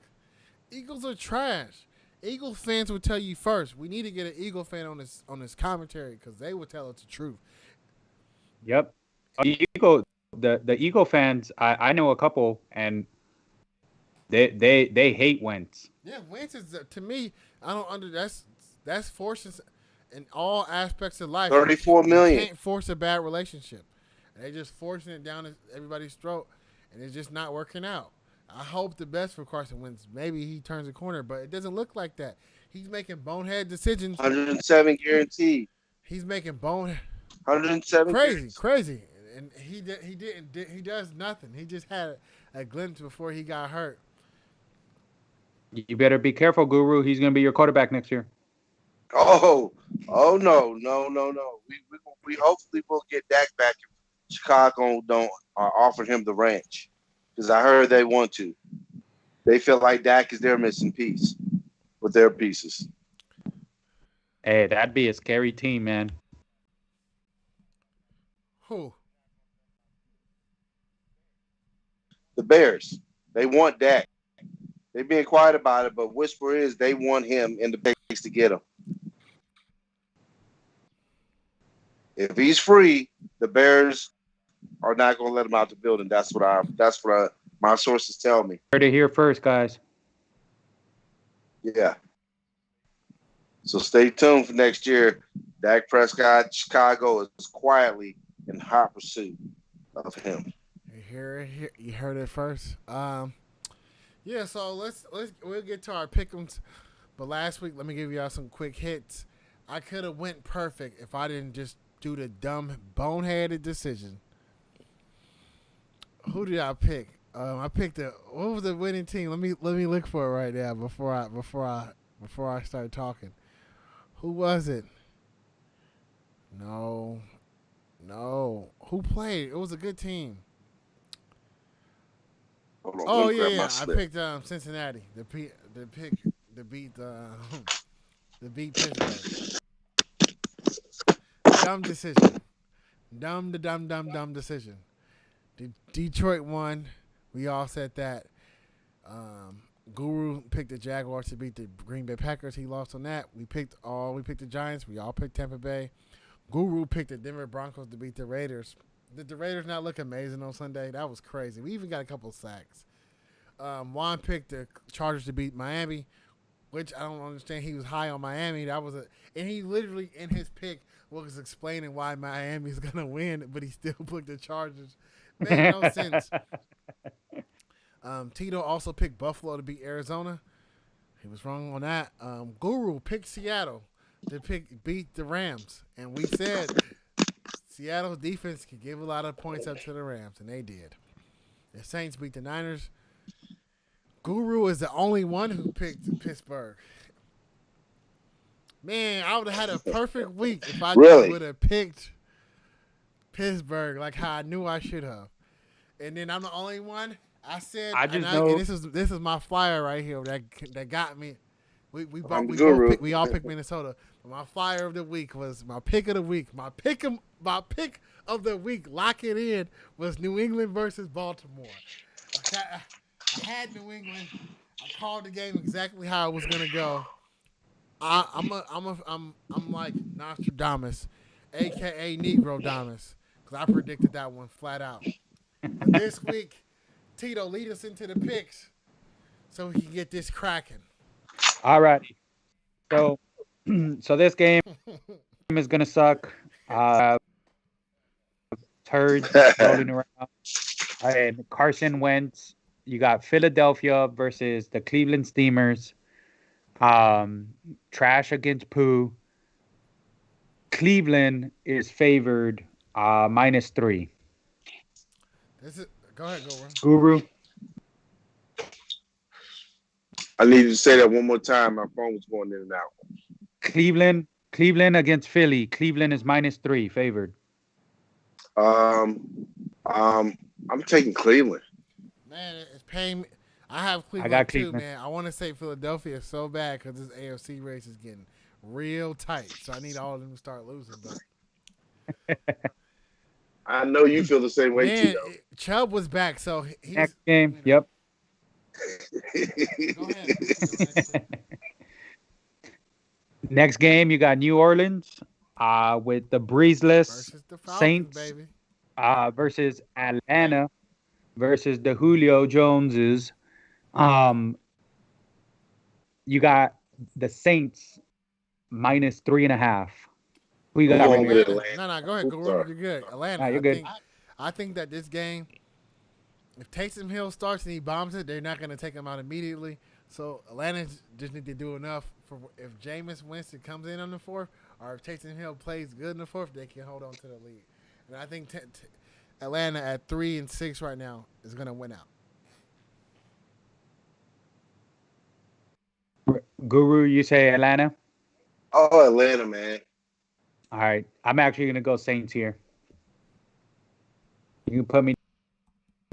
Eagles are trash. Eagles fans will tell you first. We need to get an Eagle fan on this commentary because they will tell us the truth. Yep. The Eagle fans, I know a couple, and they hate Wentz. Yeah, Wentz is to me. I don't under that's forcing in all aspects of life. 34 You million. can't force a bad relationship. They just forcing it down everybody's throat, and it's just not working out. I hope the best for Carson Wentz. Maybe he turns a corner, but it doesn't look like that. He's making bonehead decisions. 107 guaranteed. He's making bone 107 crazy, guaranteed. crazy, and he does nothing. He just had a glimpse before he got hurt. You better be careful, Guru. He's going to be your quarterback next year. Oh no, no, no, no. We hopefully will get Dak back if Chicago don't offer him the ranch, because I heard they want to. They feel like Dak is their missing piece with their pieces. Hey, that'd be a scary team, man. Who? The Bears, they want Dak. They being quiet about it, but whisper is they want him in the base to get him. If he's free, the Bears are not going to let him out the building. My sources tell me. Heard it here first, guys. Yeah. So stay tuned for next year. Dak Prescott, Chicago is quietly in hot pursuit of him. You heard it first. Yeah. So we'll get to our pick'ems. But last week, let me give y'all some quick hits. I could have went perfect if I didn't just do the dumb boneheaded decision. Who did I pick? I picked what was the winning team? Let me look for it right now before I start talking. Who was it? No. Who played? It was a good team. Hold on. Let Oh me yeah, grab my yeah. I slip. picked Cincinnati. The pick to beat to beat Pittsburgh. Dumb decision. Dumb decision. Detroit won. We all said that. Um, Guru picked the Jaguars to beat the Green Bay Packers. He lost on that. We picked the Giants. We all picked Tampa Bay. Guru picked the Denver Broncos to beat the Raiders. Did the Raiders not look amazing on Sunday? That was crazy. We even got a couple of sacks. Juan picked the Chargers to beat Miami, which I don't understand. He was high on Miami. And he literally in his pick was explaining why Miami's gonna win, but he still picked the Chargers. Made no sense. Tito also picked Buffalo to beat Arizona. He was wrong on that. Guru picked Seattle to beat the Rams, and we said Seattle's defense could give a lot of points up to the Rams, and they did. The Saints beat the Niners. Guru is the only one who picked Pittsburgh. Man, I would have had a perfect week if I just Really? would have picked Pittsburgh like how I knew I should have. And then I'm the only one. I said, I just know. and this is my flyer right here that got me. I'm the guru. We all picked Minnesota. But my flyer of the week was my pick of the week. My pick of the week. Lock it in was New England versus Baltimore. I had New England. I called the game exactly how it was gonna go. I'm like Nostradamus, aka Negro Damus, because I predicted that one flat out. But this week, Tito, lead us into the picks so we can get this cracking. All righty. So, so this game is gonna suck. Turds rolling around. And Carson Wentz. You got Philadelphia versus the Cleveland Steamers. Trash against poo. Cleveland is favored -3. Go ahead, go run. Guru. I need you to say that one more time. My phone was going in and out. Cleveland against Philly. Cleveland is -3 favored. I'm taking Cleveland. Man, it's paying me. I have Cleveland got too, Cleveland. man. I want to say Philadelphia so bad because this AFC race is getting real tight. So I need all of them to start losing. But I know you feel the same way, man, Tito. Chubb was back, so he's Next game. Yep. Go ahead. Next game, you got New Orleans with the breezeless Versus the Falcons, Saints baby. versus Atlanta versus the Julio Joneses. You got the Saints -3.5. Who you got Come right on here? with Atlanta. No, go ahead, Oops, go sorry. run. You're good. Atlanta. Nah, you're good. I think that this game, if Taysom Hill starts and he bombs it, they're not going to take him out immediately. So Atlanta just need to do enough for if Jameis Winston comes in on the fourth, or if Taysom Hill plays good in the fourth, they can hold on to the lead. And I think Atlanta at 3-6 right now is going to win out. Guru, you say Atlanta? Oh, Atlanta, man. All right. I'm actually going to go Saints here. You can put me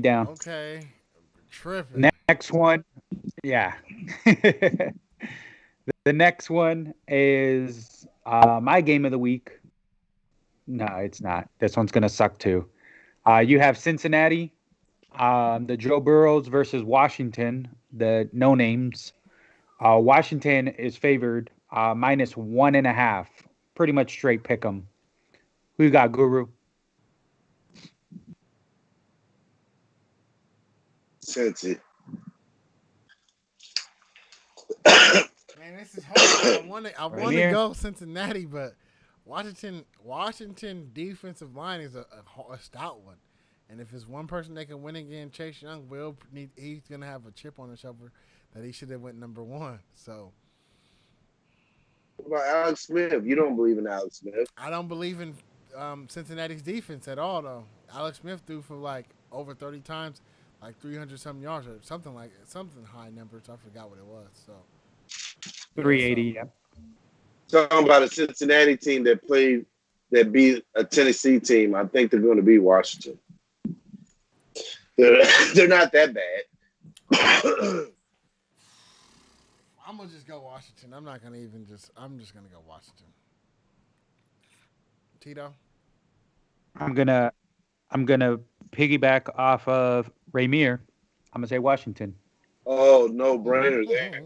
down. Okay. Tripping. Next one. Yeah. The next one is my game of the week. No, it's not. This one's going to suck too. You have Cincinnati, the Joe Burrows versus Washington, the no names. Washington is favored -1.5. Pretty much straight pick 'em. Who you got, Guru? Cincy. Man, this is hard. I want to here. go Cincinnati, but Washington defensive line is a stout one. And if it's one person they can win again, Chase Young he's gonna have a chip on his shoulder that he should have went number one. So What about Alex Smith? You don't believe in Alex Smith. I don't believe in Cincinnati's defense at all, though. Alex Smith threw for like over 30 times, like 300 something yards or something high numbers. I forgot what it was. So 380. Yeah. Talking about a Cincinnati team that beat a Tennessee team. I think they're going to beat Washington. They're not that bad. I'm gonna just go Washington. I'm not gonna even just. I'm just gonna go Washington. Tito. I'm gonna I'm gonna piggyback off of Rainier. I'm gonna say Washington. Oh, no brainer there.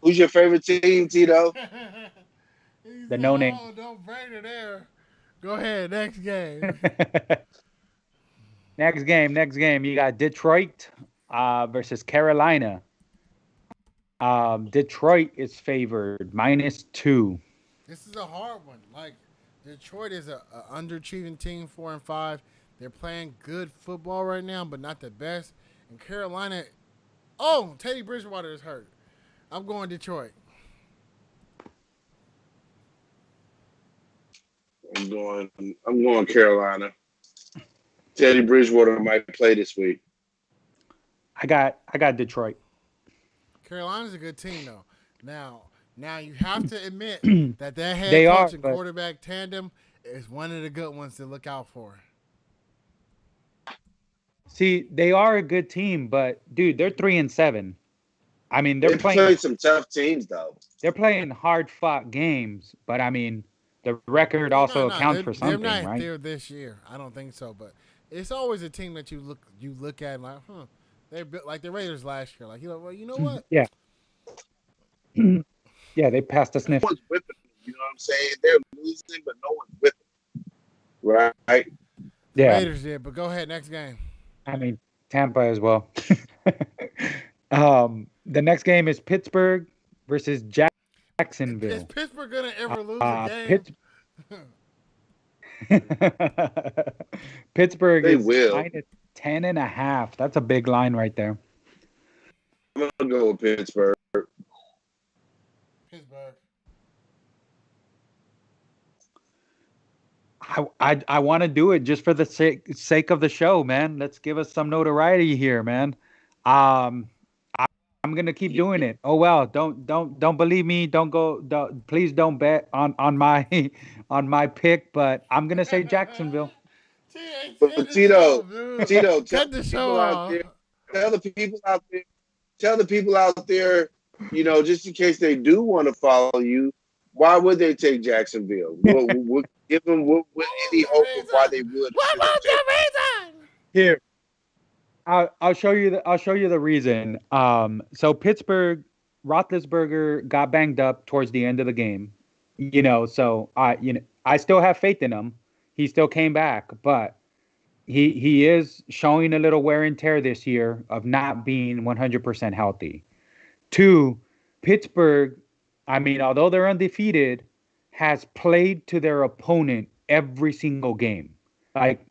Who's your favorite team, Tito? He The said, no name. "Oh, don't brain it there." Go ahead, next game. Next game. You got Detroit versus Carolina. Detroit is favored -2. This is a hard one. Like Detroit is a underachieving team, 4-5. They're playing good football right now, but not the best. And Carolina, oh, Teddy Bridgewater is hurt. I'm going Detroit. I'm going Carolina. Teddy Bridgewater might play this week. I got Detroit. Carolina's a good team though. Now, now you have to admit that head They are, coach and but quarterback tandem is one of the good ones to look out for. see, they are a good team, but dude, they're 3-7. I mean, They played some tough teams though. they're playing hard fought games, but I mean, the record Oh no, also no, accounts for they're something, not right? there this year. I don't think so. But it's always a team that you look at and like, they're built like the Raiders last year. Like well, you know what? Yeah. Yeah, they passed the No sniff. one's whipping them. You know what I'm saying? They're losing, but no one's whipping them. Right? The Yeah, Raiders did. But go ahead, next game. I mean Tampa as well. The next game is Pittsburgh versus Is Jacksonville. Pittsburgh gonna ever lose a game? Pitts Pittsburgh They is will. -10.5. That's a big line right there. I'm gonna go with Pittsburgh. Pittsburgh. I want to do it just for the sake of the show, man. Let's give us some notoriety here, man. Um, I'm gonna keep doing it. Oh well, don't believe me. Please don't bet on my on my pick. But I'm gonna say Jacksonville. End But the show, Tito, dude. Tito, tell Cut the the show people out off. there, tell the people out there, tell the people out there, just in case they do want to follow you, why would they take Jacksonville? What give them what What was any the hope of why reason? they would or What shouldn't was take them? the reason? Here, I'll show you the reason. So Pittsburgh, Roethlisberger got banged up towards the end of the game. So I still have faith in him. He still came back, but he is showing a little wear and tear this year of not being 100% healthy. Two, Pittsburgh, I mean, although they're undefeated, has played to their opponent every single game. Like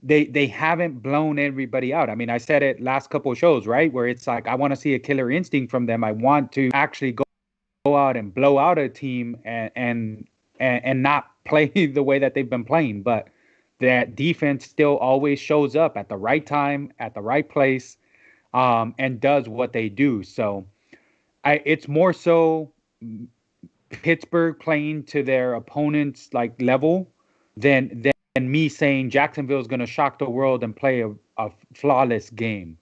they haven't blown everybody out. I mean, I said it last couple of shows, right? Where it's like I want to see a killer instinct from them. I want to actually go out and blow out a team and not play the way that they've been playing. But that defense still always shows up at the right time, at the right place, and does what they do. So it's more so Pittsburgh playing to their opponent's like level than me saying Jacksonville is going to shock the world and play a flawless game.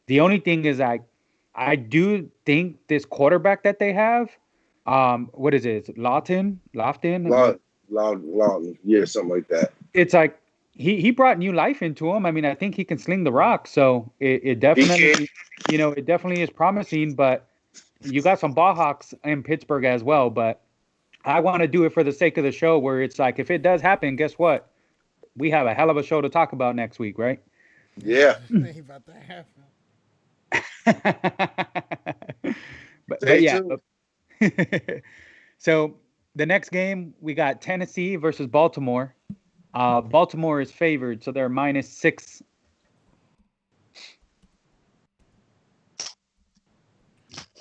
The only thing is I do think this quarterback that they have, what is it? Is it Lofton? What? Lawton, yeah, something like that. It's like he brought new life into him. I mean, I think he can sling the rock. So it He can. definitely, it definitely is promising. But you got some ball hawks in Pittsburgh as well. But I want to do it for the sake of the show, where it's like if it does happen, guess what? We have a hell of a show to talk about next week, right? Yeah. This ain't about to happen. but Stay yeah. tuned. So the next game we got Tennessee versus Baltimore. Baltimore is favored, so they're -6.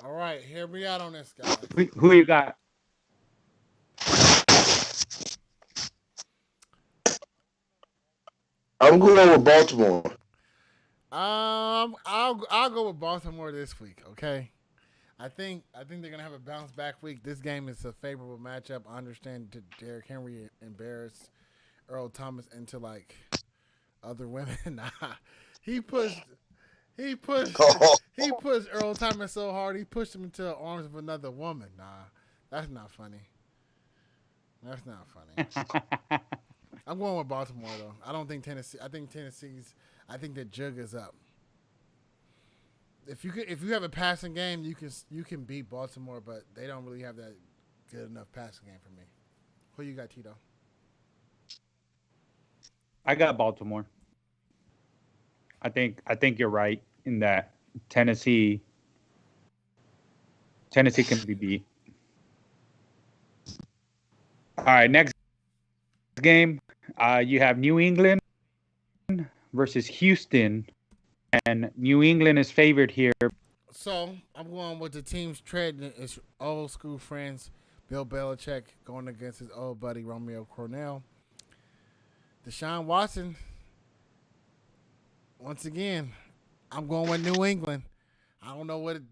All right, hear me out on this, guys. Who you got? I'm going with Baltimore. I'll go with Baltimore this week. Okay, I think they're gonna have a bounce back week. This game is a favorable matchup. I understand Derrick Henry embarrassed Earl Thomas into like other women. Nah, he pushed He pushed Oh, he pushed Earl Thomas so hard he pushed him into the arms of another woman. Nah, that's not funny. That's not funny. I'm going with Baltimore though. I don't think Tennessee. I think Tennessee's. I think the jug is up. If you have a passing game, you can beat Baltimore, but they don't really have that good enough passing game for me. Who you got, Tito? I got Baltimore. I think you're right in that Tennessee Tennessee can be beat. All right, next game, you have New England versus Houston, and New England is favored here. So I'm going with the team's tread. It's old school friends. Bill Belichick going against his old buddy Romeo Cornell. Deshaun Watson. Once again, I'm going with New England. I don't know what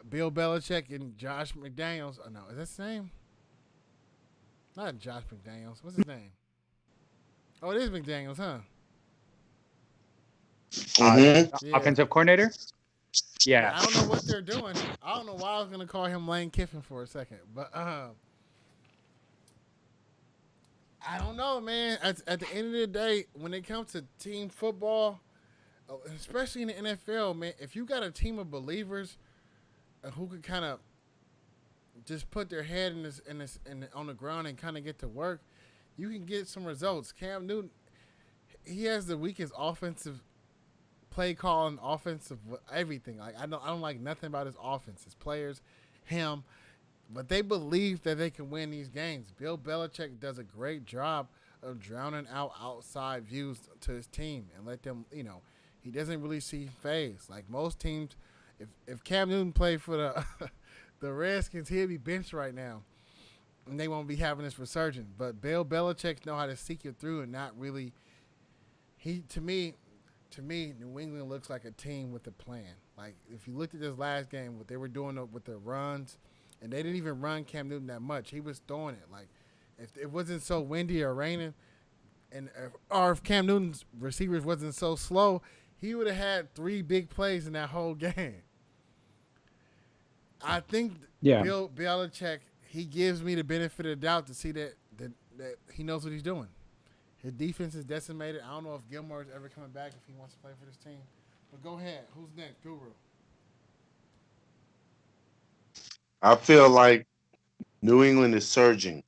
Bill Belichick and Josh McDaniels. Oh no, is that the same? Not Josh McDaniels. What's his name? Oh, it is McDaniels, huh? Uh, mm-hmm. Yeah. Offensive coordinator. Yeah, Yeah, I don't know what they're doing. I don't know why I was gonna call him Lane Kiffin for a second, but I don't know, man. At the end of the day, when it comes to team football, especially in the NFL, man, if you got a team of believers who could kind of just put their head on the ground and kind of get to work, you can get some results. Cam Newton, he has the weakest offensive play calling, offensive everything. Like I don't like nothing about his offense, his players, him. But they believe that they can win these games. Bill Belichick does a great job of drowning out outside views to his team and let them, he doesn't really see phase. Like most teams, if Cam Newton played for the the Redskins, he'd be benched right now. And they won't be having this resurgence. But Bill Belichick know how to seek it through and not really he to me, New England looks like a team with a plan. Like if you looked at this last game, what they were doing with their runs, and they didn't even run Cam Newton that much. He was throwing it. Like if it wasn't so windy or raining, or if Cam Newton's receivers wasn't so slow, he would have had 3 big plays in that whole game. I think yeah, Bill Belichick, he gives me the benefit of the doubt to see that he knows what he's doing. His defense is decimated. I don't know if Gilmore is ever coming back if he wants to play for this team. But go ahead. Who's next? Guru. I feel like New England is surging.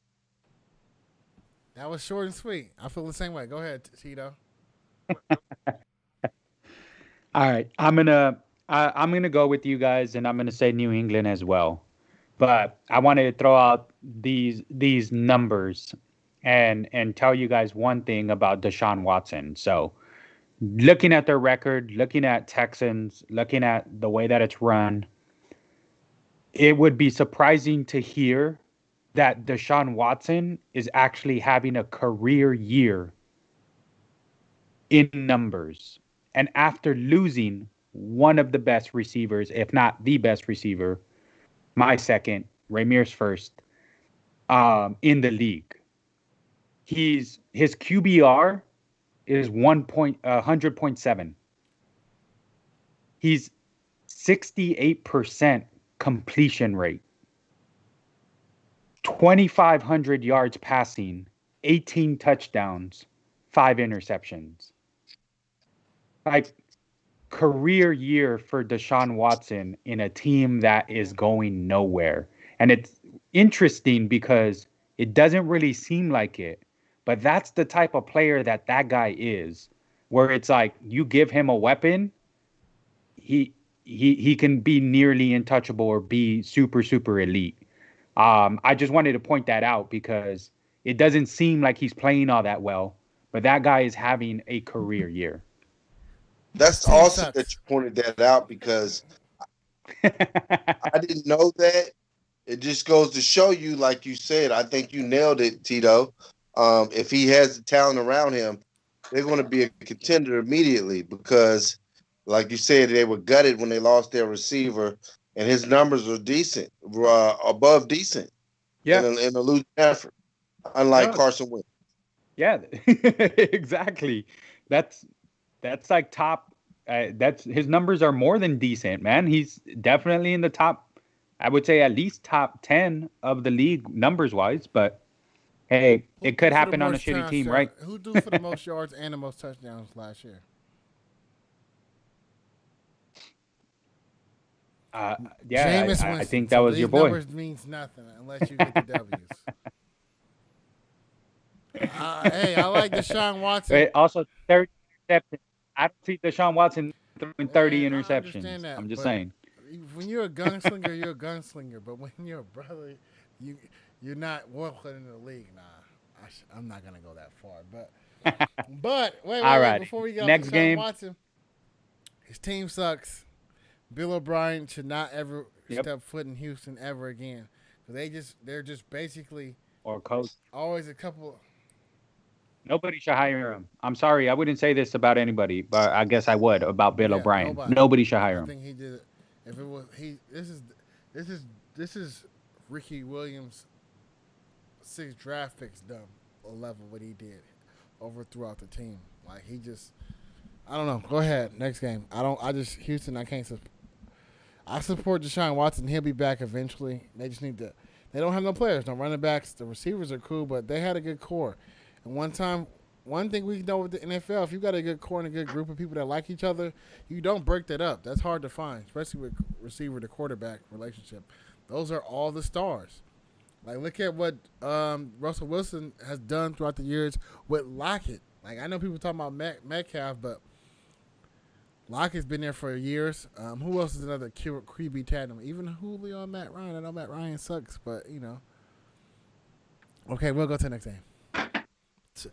That was short and sweet. I feel the same way. Go ahead, Tito. all right. I'm gonna go with you guys, and I'm gonna say New England as well. But I wanted to throw out these numbers and tell you guys one thing about Deshaun Watson. So looking at their record, looking at Texans, looking at the way that it's run, it would be surprising to hear that Deshaun Watson is actually having a career year in numbers. And after losing one of the best receivers, if not the best receiver, my second, Ramir's first, in the league. His QBR is 100.7. He's 68% completion rate, 2,500 yards passing, 18 touchdowns, 5 interceptions. Like career year for Deshaun Watson in a team that is going nowhere. And it's interesting because it doesn't really seem like it, but that's the type of player that guy is, where it's like you give him a weapon, he he can be nearly untouchable or be super elite. I just wanted to point that out because it doesn't seem like he's playing all that well, but that guy is having a career year. This That's team awesome that sucks. you pointed that out because I didn't know that. It just goes to show you, like you said, I think you nailed it, Tito. If he has the talent around him, they're going to be a contender immediately because, like you said, they were gutted when they lost their receiver, and his numbers are decent, above decent Yeah. in a losing effort, unlike No. Carson Wentz. Yeah. Exactly. That's that's like top. That's his numbers are more than decent, man. He's definitely in the top. I would say at least top 10 of the league numbers wise. But hey, Who it threw could for the happen on a most shitty touchdowns? team, right? Who threw for the most yards and the most touchdowns last year? Yeah, Jameis I Winston. think that So was your these boy. numbers means nothing unless you get the W's. Hey, I like Deshaun Watson. Also, 30 interceptions. I don't see Deshaun Watson throwing 30 And I understand interceptions. that, I'm just but saying. when you're a gunslinger, you're a gunslinger. But when you're a brother, you you're not welcome in the league. Nah, I'm not gonna go that far. But All wait. right. Before we get off Next Deshaun game. Watson, his team sucks. Bill O'Brien should not ever Yep. step foot in Houston ever again. They're just basically Or coach. always a couple. Nobody should hire him. I'm sorry. I wouldn't say this about anybody, but I guess I would about Bill Yeah, O'Brien. nobody. Nobody should hire I him. think he did it. If it was he, this is this is Ricky Williams' 6 draft picks dumb level what he did over throughout the team. Like he just, I don't know. Go ahead, next game. I just Houston. I can't. I support Deshaun Watson. He'll be back eventually. They just need to. They don't have no players, no running backs. The receivers are cool, but they had a good core. And one thing we know with the NFL, if you got a good core and a good group of people that like each other, you don't break that up. That's hard to find, especially with receiver to quarterback relationship. Those are all the stars. Like look at what Russell Wilson has done throughout the years with Lockett. Like I know people talking about Metcalf, but Lockett's been there for years. Who else is another QB tandem? Even Julio and Matt Ryan. I know Matt Ryan sucks, but you know. Okay, we'll go to the next game.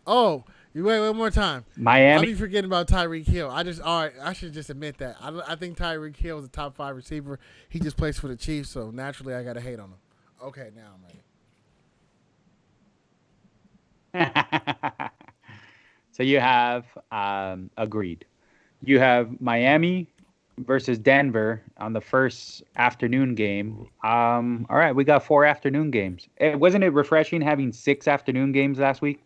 Oh, you wait one more time. I'll Miami. be forgetting about Tyreek Hill. I should just admit that. I think Tyreek Hill is a top 5 receiver. He just plays for the Chiefs, so naturally I gotta hate on him. Okay, now I'm ready. So you have agreed. You have Miami versus Denver on the first afternoon game. All right, we got 4 afternoon games. Wasn't it refreshing having 6 afternoon games last week?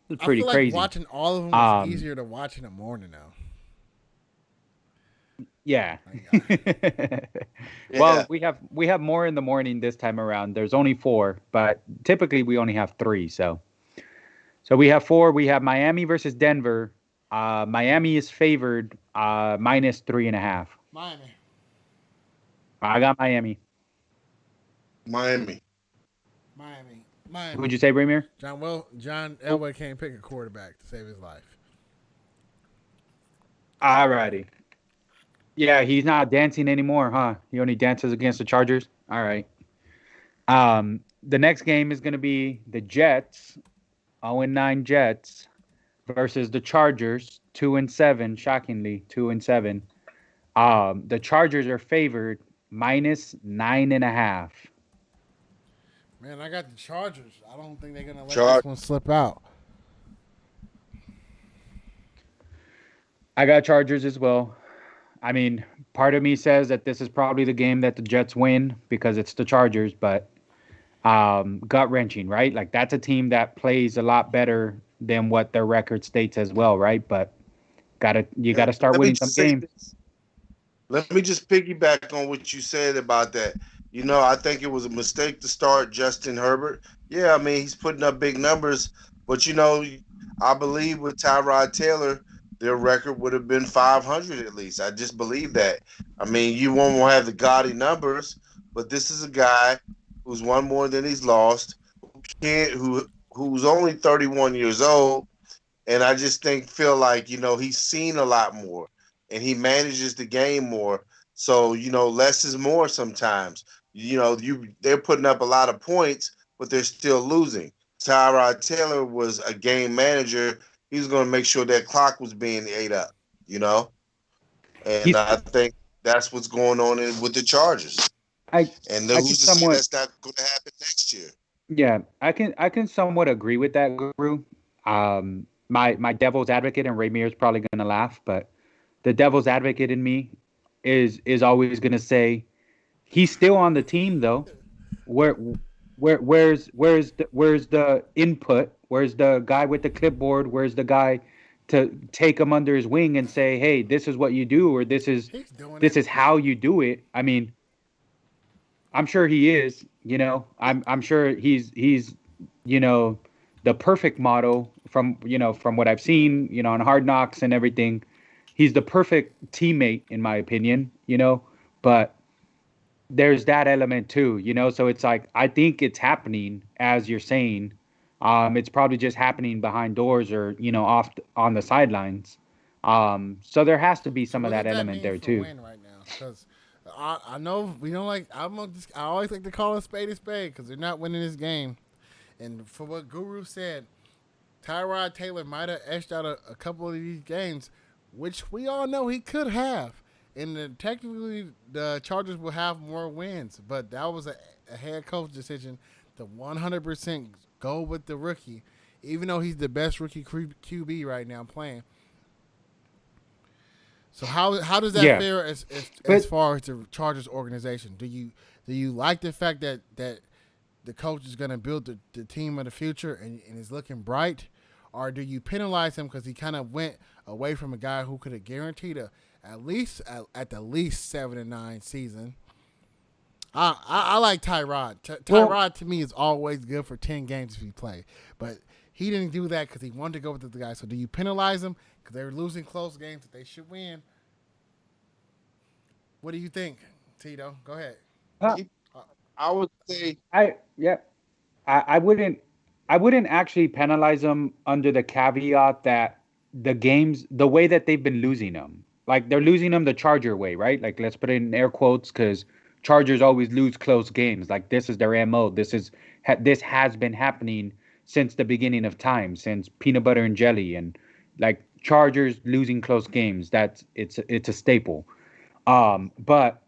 It was I pretty feel like crazy. watching all of them was Um, easier to watch in the morning now. yeah. Yeah. Well, we have more in the morning this time around. There's only 4, but typically we only have 3. So we have 4. We have Miami versus Denver. Miami is favored minus 3.5. Miami. I got Miami. Miami. Who'd you say, Premier? John Elway can't pick a quarterback to save his life. Alrighty. Yeah, he's not dancing anymore, huh? He only dances against the Chargers. All right. The next game is going to be the Jets, 0-9 Jets, versus the Chargers, 2-7. Shockingly, 2-7. The Chargers are favored minus 9.5. Man, I got the Chargers. I don't think they're gonna let Char- this one slip out. I got Chargers as well. I mean, part of me says that this is probably the game that the Jets win because it's the Chargers, but gut wrenching, right? Like that's a team that plays a lot better than what their record states as well, right? But you gotta start Let me winning some just say games. this. Let me just piggyback on what you said about that. I think it was a mistake to start Justin Herbert. Yeah, I mean he's putting up big numbers, but I believe with Tyrod Taylor, their record would have been 500 at least. I just believe that. I mean, you won't have the gaudy numbers, but this is a guy who's won more than he's lost, who's only 31 years old, and I just feel like he's seen a lot more, and he manages the game more. So less is more sometimes. They're putting up a lot of points, but they're still losing. Tyrod Taylor was a game manager. He was going to make sure that clock was being ate up. You know, and He's I think that's what's going on with the Chargers. I And I can who's to say somewhat that's not going to happen next year? yeah, I can somewhat agree with that, Guru. My devil's advocate and Ramir's probably gonna laugh, but the devil's advocate in me is always gonna say he's still on the team though. Where where's the input? Where's the guy with the clipboard? Where's the guy to take him under his wing and say, "Hey, this is what you do, or He's doing this is how everything. you do it." I mean, I'm sure he is. I'm sure he's you know the perfect model from from what I've seen on Hard Knocks and everything. He's the perfect teammate in my opinion. But there's that element too. So it's like I think it's happening as you're saying. It's probably just happening behind doors or off on the sidelines. So there has to be So some of what that does that element mean there for too. win right now? Because I know we don't like. I always like to call a spade because they're not winning this game. And for what Guru said, Tyrod Taylor might have etched out a couple of these games, which we all know he could have. And technically, the Chargers will have more wins, but that was a head coach decision to 100% go with the rookie, even though he's the best rookie QB right now playing. So how does that Yeah, fare as but far as the Chargers organization? Do you like the fact that the coach is going to build the team of the future and is looking bright, or do you penalize him because he kind of went away from a guy who could have guaranteed at the least 7-9 season? I like Tyrod. well, Tyrod to me is always good for 10 games if he play, but he didn't do that because he wanted to go with the guy. So do you penalize him because they were losing close games that they should win? What do you think, Tito? Go ahead. uh, I I would say, I yeah, I wouldn't actually penalize them under the caveat that the way that they've been losing them, like they're losing them the Charger way, right? Like let's put it in air quotes because Chargers always lose close games. Like this is their MO. This has been happening since the beginning of time, since peanut butter and jelly, and like Chargers losing close games. It's a staple. But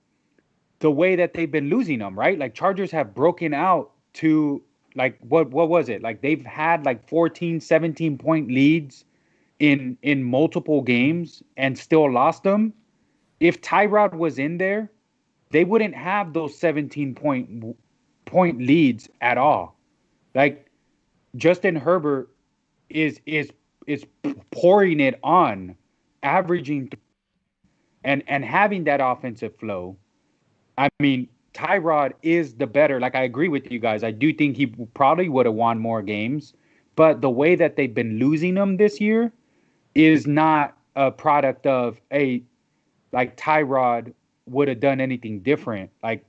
the way that they've been losing them, right? Like Chargers have broken out to like what was it? Like they've had like 14, 17 point leads in multiple games and still lost them. If Tyrod was in there, they wouldn't have those 17 point leads at all. Like Justin Herbert is pouring it on, averaging and having that offensive flow. I mean, Tyrod is the better. Like I agree with you guys. I do think he probably would have won more games, but the way that they've been losing them this year is not a product of a like Tyrod would have done anything different. Like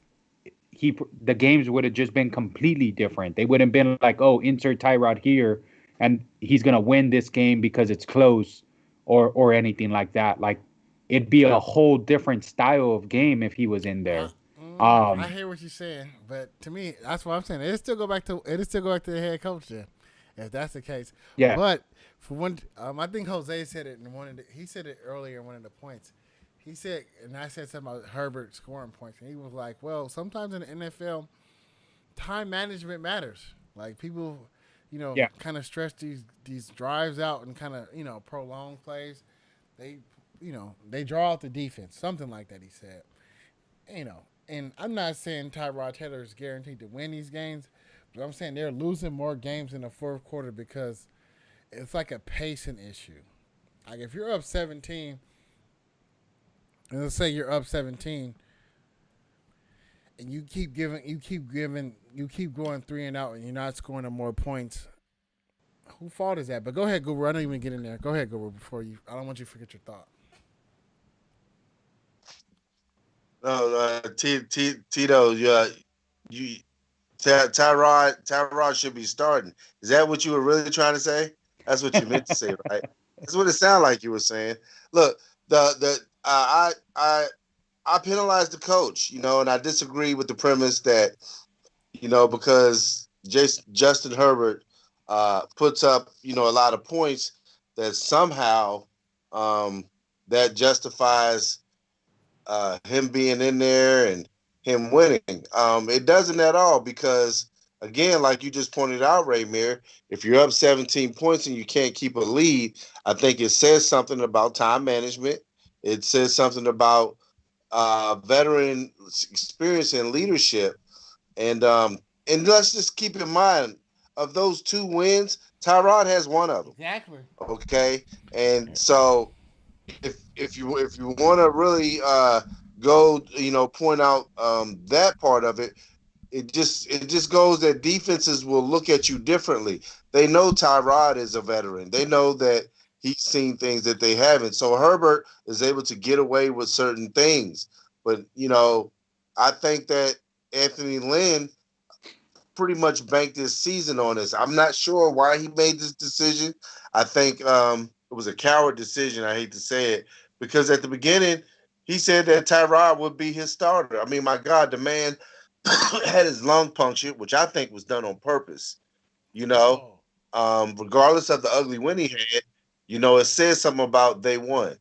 the games would have just been completely different. They wouldn't have been like, oh, insert Tyrod here and he's gonna win this game because it's close or anything like that. Like it'd be a whole different style of game if he was in I, there. I Um, hear what you're saying, but to me, that's what I'm saying. It'll still go back to the head coach then, if that's the case. yeah, But for one, I think Jose said it in he said it earlier in one of the points. He said, and I said something about Herbert scoring points, and he was like, "Well, sometimes in the NFL, time management matters. Like people, yeah. kind of stretch these drives out and kind of prolong plays. They, they draw out the defense, something like that." He said, and I'm not saying Tyrod Taylor is guaranteed to win these games, but I'm saying they're losing more games in the fourth quarter because it's like a pacing issue. Like if you're up 17, and let's say you're up 17, and you keep going three and out, and you're not scoring no more points. Who fault is that? But go ahead, Guru. I don't even get in there. Go ahead, Guru. I don't want you to forget your thought. no, Tito, you Tyrod should be starting. Is that what you were really trying to say? That's what you meant to say, right? That's what it sounded like you were saying. Look, the I penalized the coach, and I disagree with the premise that because Justin Herbert puts up a lot of points that somehow um, that justifies him being in there and him winning. It doesn't at all because, again, like you just pointed out, Ray Mir, if you're up 17 points and you can't keep a lead, I think it says something about time management. It says something about veteran experience and leadership. And let's just keep in mind of those two wins, Tyrod has one of them. Exactly. Okay, and so if you want to really go, point out that part of it, it just goes that defenses will look at you differently. They know Tyrod is a veteran. They know that he's seen things that they haven't. So Herbert is able to get away with certain things. But I think that Anthony Lynn pretty much banked his season on this. I'm not sure why he made this decision. I think it was a coward decision. I hate to say it, because at the beginning he said that Tyrod would be his starter. I mean, my God, the man had his lung punctured, which I think was done on purpose. You know, Oh, regardless of the ugly win he had, it says something about they won.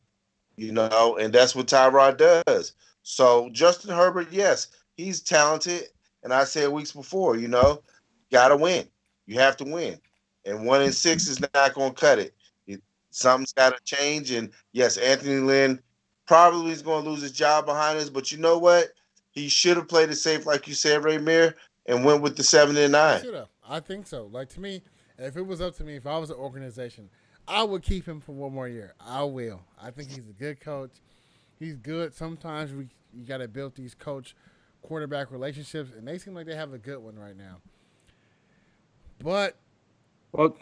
And that's what Tyrod does. So Justin Herbert, yes, he's talented, and I said weeks before, gotta win. You have to win, and 1-6 is not going to cut it. Something's got to change, and yes, Anthony Lynn probably is going to lose his job behind us. But you know what? He should have played it safe, like you said, Ray Mir, and went with the 7 and he 9. should have. I think so. Like to me, if it was up to me, if I was an organization, I would keep him for one more year. I will. I think he's a good coach. He's good. Sometimes you got to build these coach quarterback relationships, and they seem like they have a good one right now. But Well,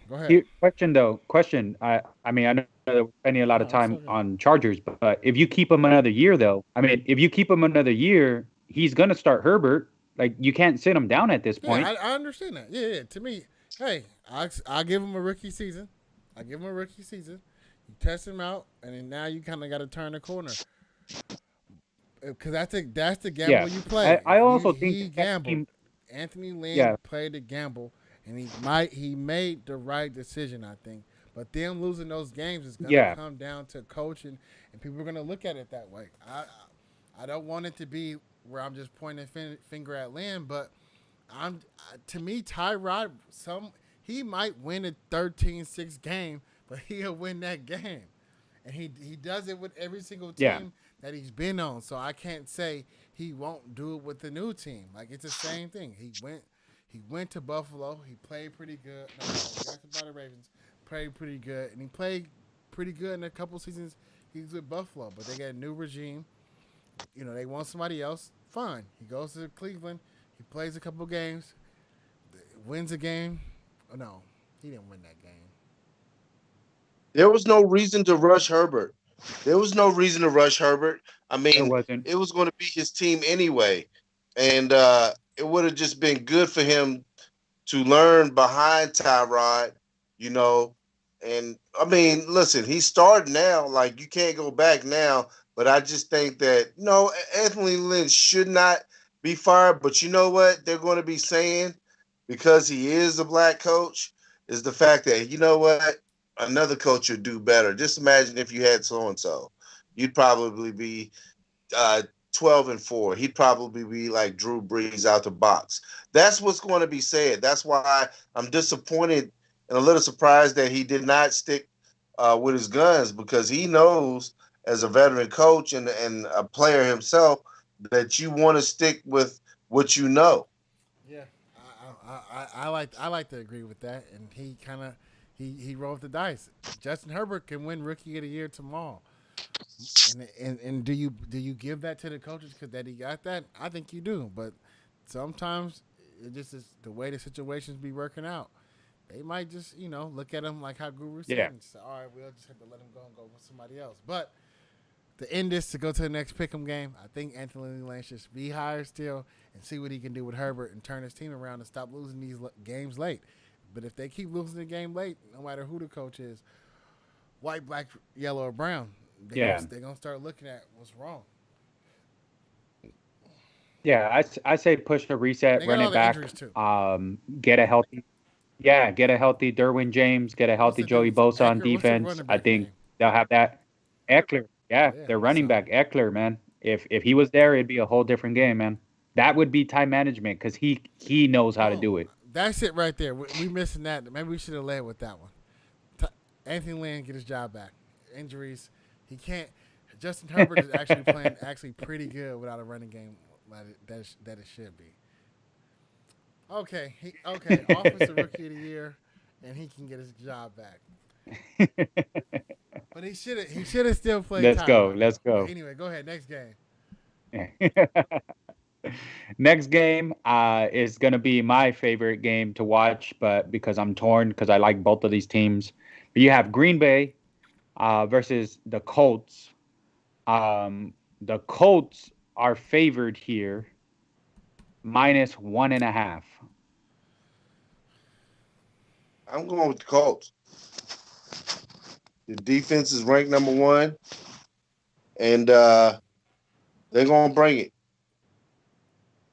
go ahead. here, question though, question. I mean, I know that we're spending a lot of No, it's time okay. on Chargers, but if you keep him another year, though, I mean, if you keep him another year, he's gonna start Herbert. Like you can't sit him down at this Yeah, point. I understand that. Yeah, yeah. To me, hey, I give him a rookie season. I give him a rookie season. You test him out, and then now you kind of got to turn the corner because that's the Yeah, gamble you play. I If you also think he that gambled, team. Anthony Lynn Yeah, played the gamble, and he made the right decision, I think. But them losing those games is gonna yeah, come down to coaching, and people are gonna look at it that way. I don't want it to be where I'm just pointing finger at Lynn, but I'm to me Tyrod he might win a 13-6 game, but he'll win that game. And he does it with every single yeah, team that he's been on. So I can't say he won't do it with the new team. Like it's the same thing. He went to Buffalo. He played pretty good. No, he got drafted by the Ravens. Played pretty good, and he played pretty good in a couple seasons. He's with Buffalo, but they got a new regime. They want somebody else. Fine. He goes to Cleveland. He plays a couple games, wins a game. Oh, no, he didn't win that game. There was no reason to rush Herbert. There was no reason to rush Herbert. I there mean, wasn't. it was going to be his team anyway, and it would have just been good for him to learn behind Tyrod, you know. And I mean, listen, he started now. Like you can't go back now. But I just think that no, Anthony Lynn should not be fired. But you know what they're going to be saying, because he is a black coach, is the fact that what, another coach would do better. Just imagine if you had so and so, you'd probably be uh, 12-4. He'd probably be like Drew Brees out the box. That's what's going to be said. That's why I'm disappointed and a little surprised that he did not stick with his guns, because he knows, as a veteran coach and a player himself, that you want to stick with what you know. Yeah, I like to agree with that, and he kind of he rolled the dice. Justin Herbert can win Rookie of the Year tomorrow, and do you give that to the coaches because that he got that? I think you do, but sometimes it just is the way the situations be working out. They might just look at him like how Guru said Yeah, and say, all right, we'll just have to let him go and go with somebody else. But to end this, to go to the next pick'em game, I think Anthony Lynn should be hired still and see what he can do with Herbert and turn his team around and stop losing these games late. But if they keep losing the game late, no matter who the coach is, white, black, yellow, or brown, yeah, they're gonna start looking at what's wrong. yeah. I say push the And reset, they got run all it the back. injuries too. Get a healthy, yeah, get a healthy Derwin James, get a What's healthy the Joey dude's Bosa on Eckler? What's the defense. running I back think name? they'll have that. Eckler, yeah, Yeah, their he's running solid. back Eckler, man. If he was there, it'd be a whole different game, man. That would be time management because he knows how to Oh, do it. that's it right there. We missing that. Maybe we should have led with that one. T- Anthony Lynn get his job back. Injuries, he can't. Justin Herbert is actually playing actually pretty good without a running game that it should be. Okay, okay. Offensive rookie of the year, and he can get his job back. But he should have still played Let's go. Tyrod Let's though. But go. anyway, go ahead. Next game. Next game is going to be my favorite game to watch, but because I'm torn because I like both of these teams. But you have Green Bay versus the Colts. The Colts are favored here, -1.5. I'm going with the Colts. The defense is ranked number one, and they're going to bring it.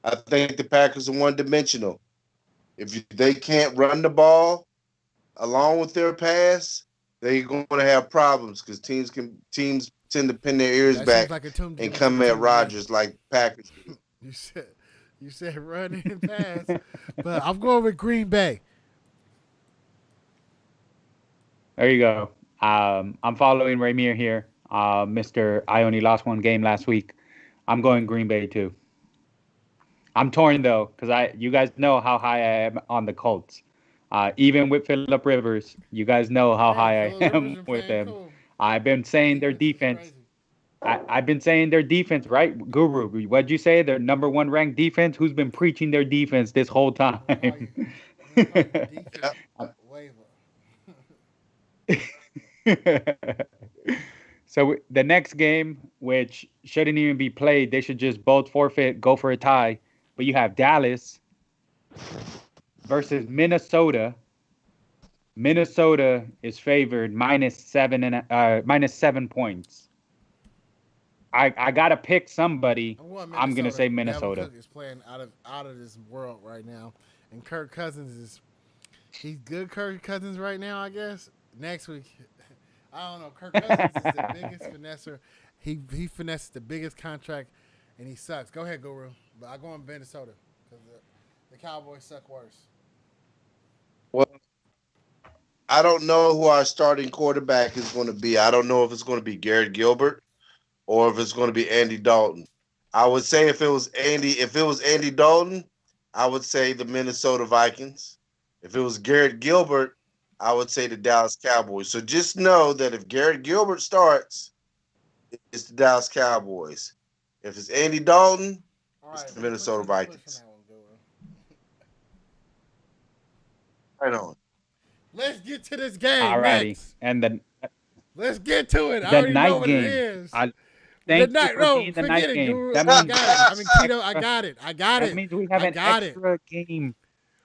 I think the Packers are one-dimensional. If they can't run the ball along with their pass, they're going to have problems because teams tend to pin their ears That seems back like a team. and Like a come at team to me. Rodgers like Packers did. You said you said run and pass, but I'm going with Green Bay. There you go. I'm following Rainier here. Mr. I only lost one game last week. I'm going Green Bay too. I'm torn though, because you guys know how high I am on the Colts. Even with Philip Rivers, you guys know how Hey, high I Philip Rivers am been with playing him. cool. I've been saying their Defense is defense. crazy. I've been saying their defense, right, Guru? What'd you say? Their number one ranked defense. Who's been preaching their defense this whole time? I'm gonna call you defense waiver. So the next game, which shouldn't even be played, they should just both forfeit, go for a tie. But you have Dallas versus Minnesota. Minnesota is favored -7 points. I gotta pick somebody. I'm going I'm gonna say Minnesota. Dalvin Minnesota. Cook is playing out of this world right now, and Kirk Cousins he's good. Kirk Cousins right now, I guess. Next week, I don't know. Kirk Cousins is the biggest finesser. He finesses the biggest contract, and he sucks. Go ahead, Guru. But I go in Minnesota because the Cowboys suck worse. Well, I don't know who our starting quarterback is going to be. I don't know if it's going to be Garrett Gilbert or if it's going to be Andy Dalton. I would say if it was Andy Dalton, I would say the Minnesota Vikings. If it was Garrett Gilbert, I would say the Dallas Cowboys. So just know that if Garrett Gilbert starts, it's the Dallas Cowboys. If it's Andy Dalton, All it's right, the put Minnesota some push on Vikings. that one, Guru. Right on. Let's get to this game Alrighty, next. and Let's get to it. I the already know night what it game. is. I The thank you night, for no, being the forget night it, game. Guru. That I means got it. I mean, Tito, I got it. I got that it. means we have I an got it. extra game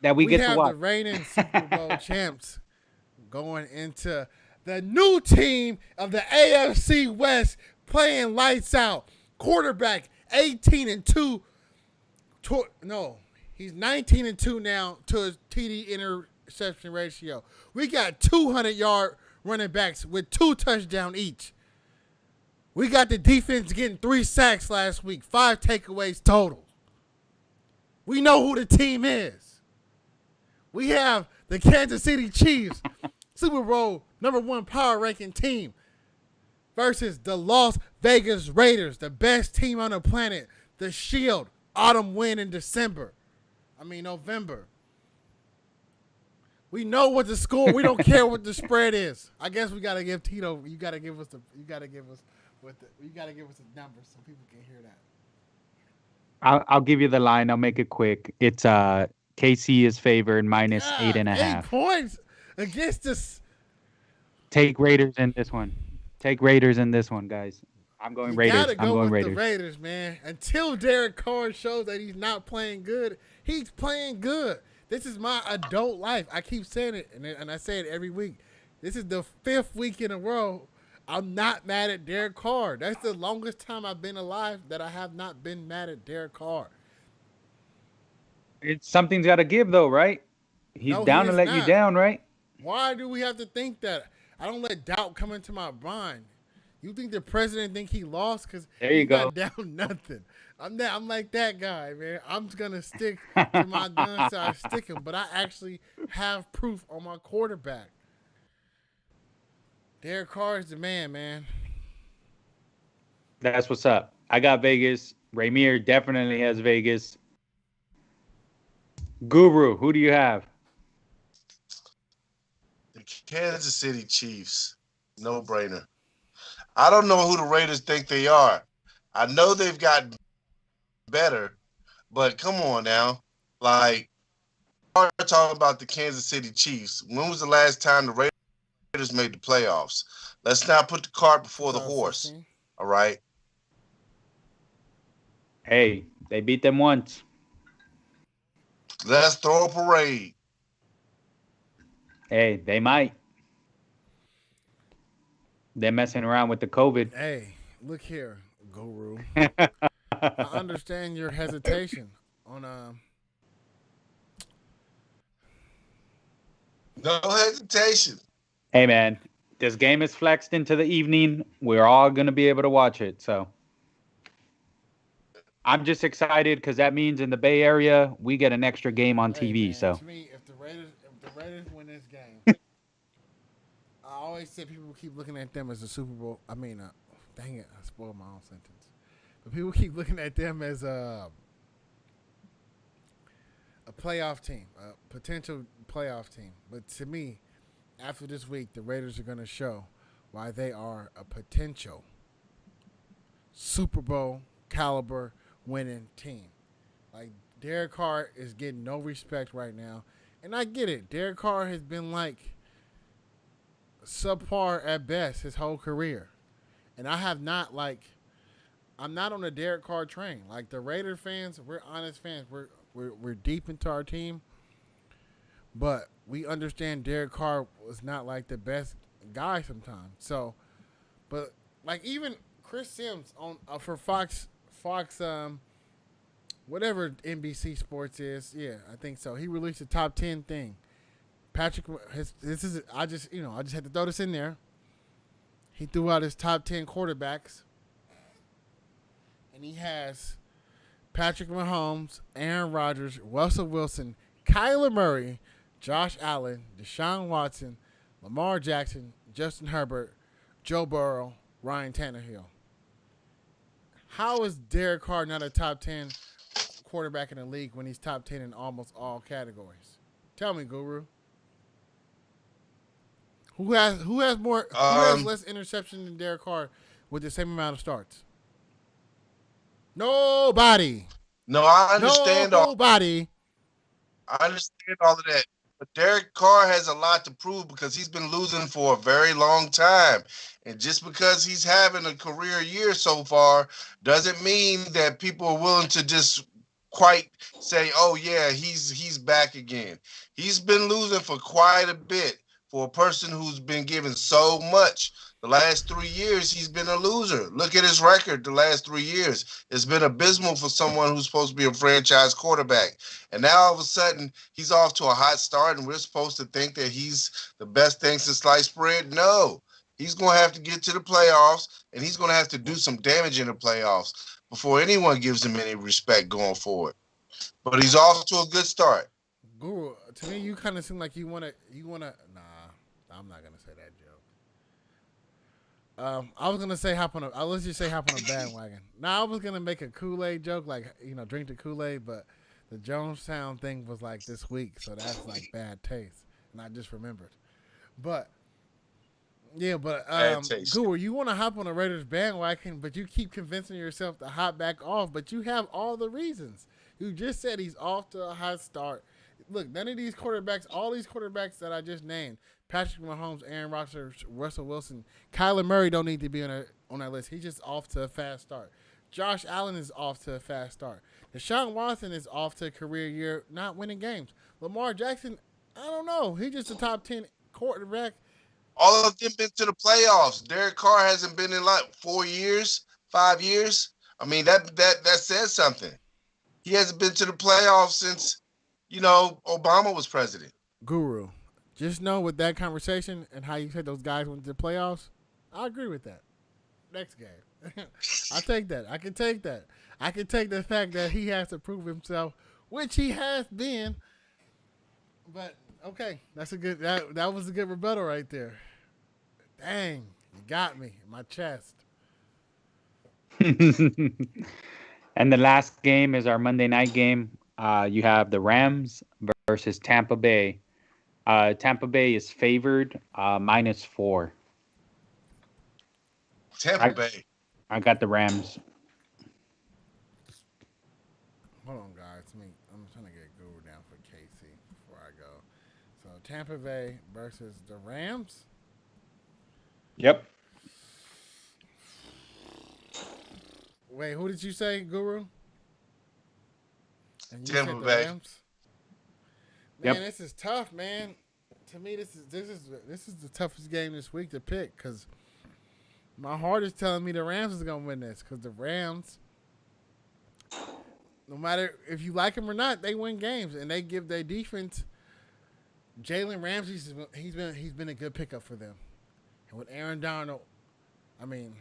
that we We get to have watch. the reigning Super Bowl champs going into the new team of the AFC West playing lights out. Quarterback 18-2. No, he's 19-2 now to his TD interception ratio. We got 200-yard running backs with 2 touchdowns each. We got the defense getting 3 sacks last week, 5 takeaways total. We know who the team is. We have the Kansas City Chiefs, Super Bowl #1 power ranking team, versus the Las Vegas Raiders, the best team on the planet. The Shield, autumn win in November. We know what the score. We don't care what the spread is. I guess we gotta give Tito. You gotta give us the numbers so people can hear that. I'll give you the line. I'll make it quick. It's KC is favored minus God, 8.5. 8 points against us. Take Raiders in this one. Take Raiders in this one, guys. I'm going You Raiders. gotta I'm go going with Raiders. the Raiders, man. Until Derek Carr shows that he's not playing good, he's playing good. This is my adult life. I keep saying it, and I say it every week. This is the 5th week in a row. I'm not mad at Derek Carr. That's the longest time I've been alive that I have not been mad at Derek Carr. Something's got to give, though, right? He's No, he down to is let you not. down, right? Why do we have to think that? I don't let doubt come into my mind. You think the president think he lost because There you he's go. not down nothing? I'm like that guy, man. I'm just gonna stick to my guns so I stick him, but I actually have proof on my quarterback. Derek Carr is the man. That's what's up. I got Vegas. Rainier definitely has Vegas. Guru, who do you have? Kansas City Chiefs. No brainer. I don't know who the Raiders think they are. I know they've gotten better, but come on now. Like, we're talking about the Kansas City Chiefs. When was the last time the Raiders made the playoffs? Let's not put the cart before the horse. 2016. All right. Hey, they beat them once. Let's throw a parade. Hey, they might. They're messing around with the COVID. Hey, look here, Guru. I understand your hesitation on No hesitation. Hey, man, this game is flexed into the evening. We're all going to be able to watch it. So I'm just excited because that means in the Bay Area, we get an extra game on hey TV. man, So to me, if the Raiders win this game, I always say people keep looking at them as a Super Bowl. I mean, dang it, I spoiled my own sentence. But people keep looking at them as a playoff team, a potential playoff team. But to me, after this week, the Raiders are going to show why they are a potential Super Bowl caliber winning team. Like Derek Carr is getting no respect right now, and I get it. Derek Carr has been like subpar at best his whole career, and I have not like. I'm not on the Derek Carr train. Like the Raider fans, we're honest fans. We're deep into our team, but we understand Derek Carr was not like the best guy sometimes. So, but like even Chris Sims on for Fox whatever NBC Sports is, yeah, I think so. He released a top 10 thing. Patrick, this is I just had to throw this in there. He threw out his top 10 quarterbacks, and he has Patrick Mahomes, Aaron Rodgers, Russell Wilson, Kyler Murray, Josh Allen, Deshaun Watson, Lamar Jackson, Justin Herbert, Joe Burrow, Ryan Tannehill. How is Derek Carr not a top 10 quarterback in the league when he's top 10 in almost all categories? Tell me, Guru. Who has less interception than Derek Carr with the same amount of starts? Nobody. No, I understand all. Nobody. I understand all of that. But Derek Carr has a lot to prove because he's been losing for a very long time. And just because he's having a career year so far doesn't mean that people are willing to just quite say, oh yeah, he's back again. He's been losing for quite a bit for a person who's been given so much. The last 3 years, he's been a loser. Look at his record the last 3 years. It's been abysmal for someone who's supposed to be a franchise quarterback. And now all of a sudden, he's off to a hot start, and we're supposed to think that he's the best thing since sliced bread? No. He's going to have to get to the playoffs, and he's going to have to do some damage in the playoffs before anyone gives him any respect going forward. But he's off to a good start. Guru, to me, you kind of seem like you wanna. Nah, I'm not gonna say that joke. I was gonna say hop on a. Let's just say hop on a bandwagon. Now I was gonna make a Kool-Aid joke, like drink the Kool-Aid, but the Jonestown thing was like this week, so that's like bad taste, and I just remembered. But yeah, but Guru, you want to hop on a Raiders bandwagon, but you keep convincing yourself to hop back off, but you have all the reasons. You just said he's off to a hot start. Look, none of these quarterbacks, all these quarterbacks that I just named, Patrick Mahomes, Aaron Rodgers, Russell Wilson, Kyler Murray don't need to be on that list. He's just off to a fast start. Josh Allen is off to a fast start. Deshaun Watson is off to a career year, not winning games. Lamar Jackson, I don't know. He's just a top 10 quarterback. All of them been to the playoffs. Derek Carr hasn't been in like 4 years, 5 years. I mean, that says something. He hasn't been to the playoffs since, Obama was president. Guru, just know with that conversation and how you said those guys went to the playoffs, I agree with that. Next game. I take that. I can take that. I can take the fact that he has to prove himself, which he has been. But okay, that's a good that was a good rebuttal right there. Dang, you got me in my chest. And the last game is our Monday night game. You have the Rams versus Tampa Bay. Tampa Bay is favored -4. Tampa I Bay. I got the Rams. Hold on, guys. I'm trying to get Guru down for KC before I go. So Tampa Bay versus the Rams. Yep. Wait, who did you say, Guru? And you Tampa said the Bay. Rams. Man, Yep. this is tough, man. To me, this is the toughest game this week to pick because my heart is telling me the Rams is gonna win this because the Rams, no matter if you like them or not, they win games and they give their defense. Jalen Ramsey, he's been a good pickup for them, and with Aaron Donald, I mean,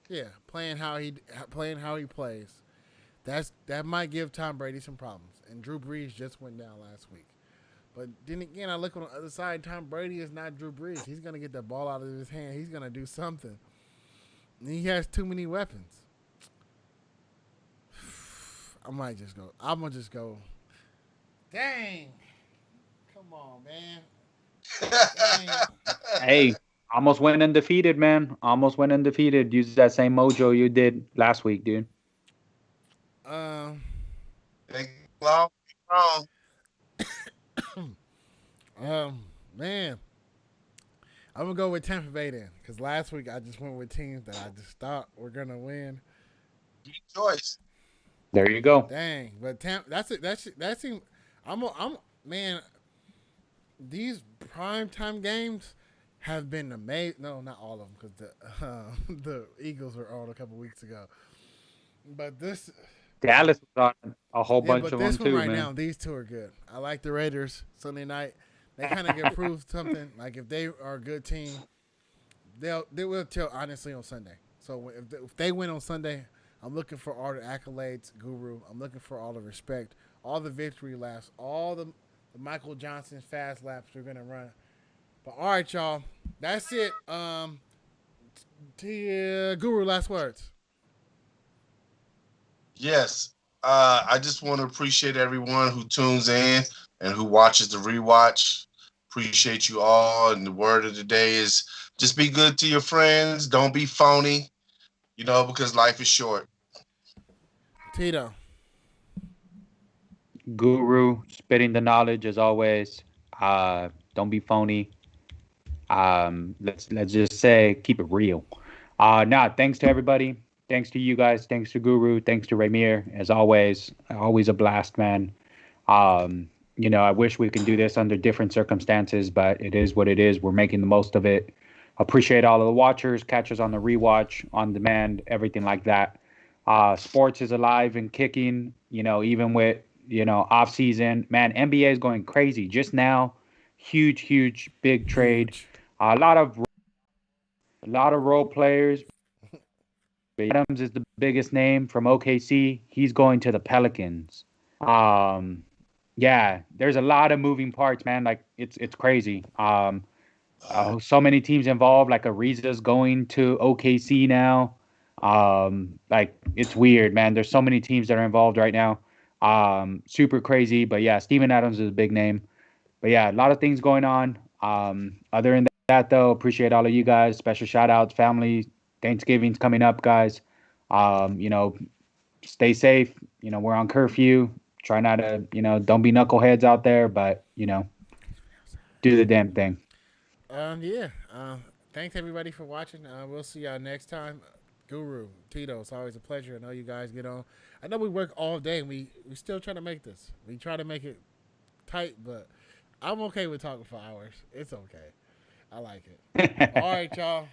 yeah, playing how he plays, that might give Tom Brady some problems. And Drew Brees just went down last week. But then again, I look on the other side. Tom Brady is not Drew Brees. He's gonna get the ball out of his hand. He's gonna do something. And he has too many weapons. I might just go. I'm gonna just go. Dang! Come on, man. Dang. Hey, almost went undefeated, man. Almost went undefeated. Use that same mojo you did last week, dude. Um. They long, wrong. Man. I'm gonna go with Tampa Bay then, because last week I just went with teams that I just thought were gonna win. Good choice. There you go. Dang, but that's it. That's it. I'm man. These primetime games have been amazing. No, not all of them, because the Eagles were on a couple weeks ago. But this, Dallas was on a whole yeah, bunch but of them this one too, right man. now, these two are good. I like the Raiders Sunday night. They kind of get proved something. Like if they are a good team, they will tell honestly on Sunday. So if they win on Sunday, I'm looking for all the accolades, Guru. I'm looking for all the respect, all the victory laps, all the Michael Johnson fast laps we're gonna run. But all right, y'all, that's it. Guru, last words. Yes. I just want to appreciate everyone who tunes in and who watches the rewatch. Appreciate you all. And the word of the day is just be good to your friends. Don't be phony, because life is short. Tito. Guru, spitting the knowledge as always. Don't be phony. Let's just say keep it real. Thanks to everybody. Thanks to you guys. Thanks to Guru. Thanks to Ramir. As always, always a blast, man. I wish we can do this under different circumstances, but it is what it is. We're making the most of it. Appreciate all of the watchers, catchers on the rewatch, on demand, everything like that. Sports is alive and kicking, even with, off season. Man, NBA is going crazy. Just now, huge, big trade. Huge. A lot of role players. Adams is the biggest name from OKC. He's going to the Pelicans. Yeah, there's a lot of moving parts, man. Like it's crazy. So many teams involved. Like Ariza's going to OKC now. Like it's weird, man. There's so many teams that are involved right now. Super crazy. But yeah, Steven Adams is a big name. But yeah, a lot of things going on. Other than that, though, appreciate all of you guys. Special shout outs, family. Thanksgiving's coming up, guys. Stay safe. We're on curfew. Try not to, don't be knuckleheads out there, but, do the damn thing. Yeah. Thanks everybody for watching. We'll see y'all next time. Guru, Tito, it's always a pleasure. I know you guys get on. I know we work all day and we still try to make this. We try to make it tight, but I'm okay with talking for hours. It's okay. I like it. All right, y'all.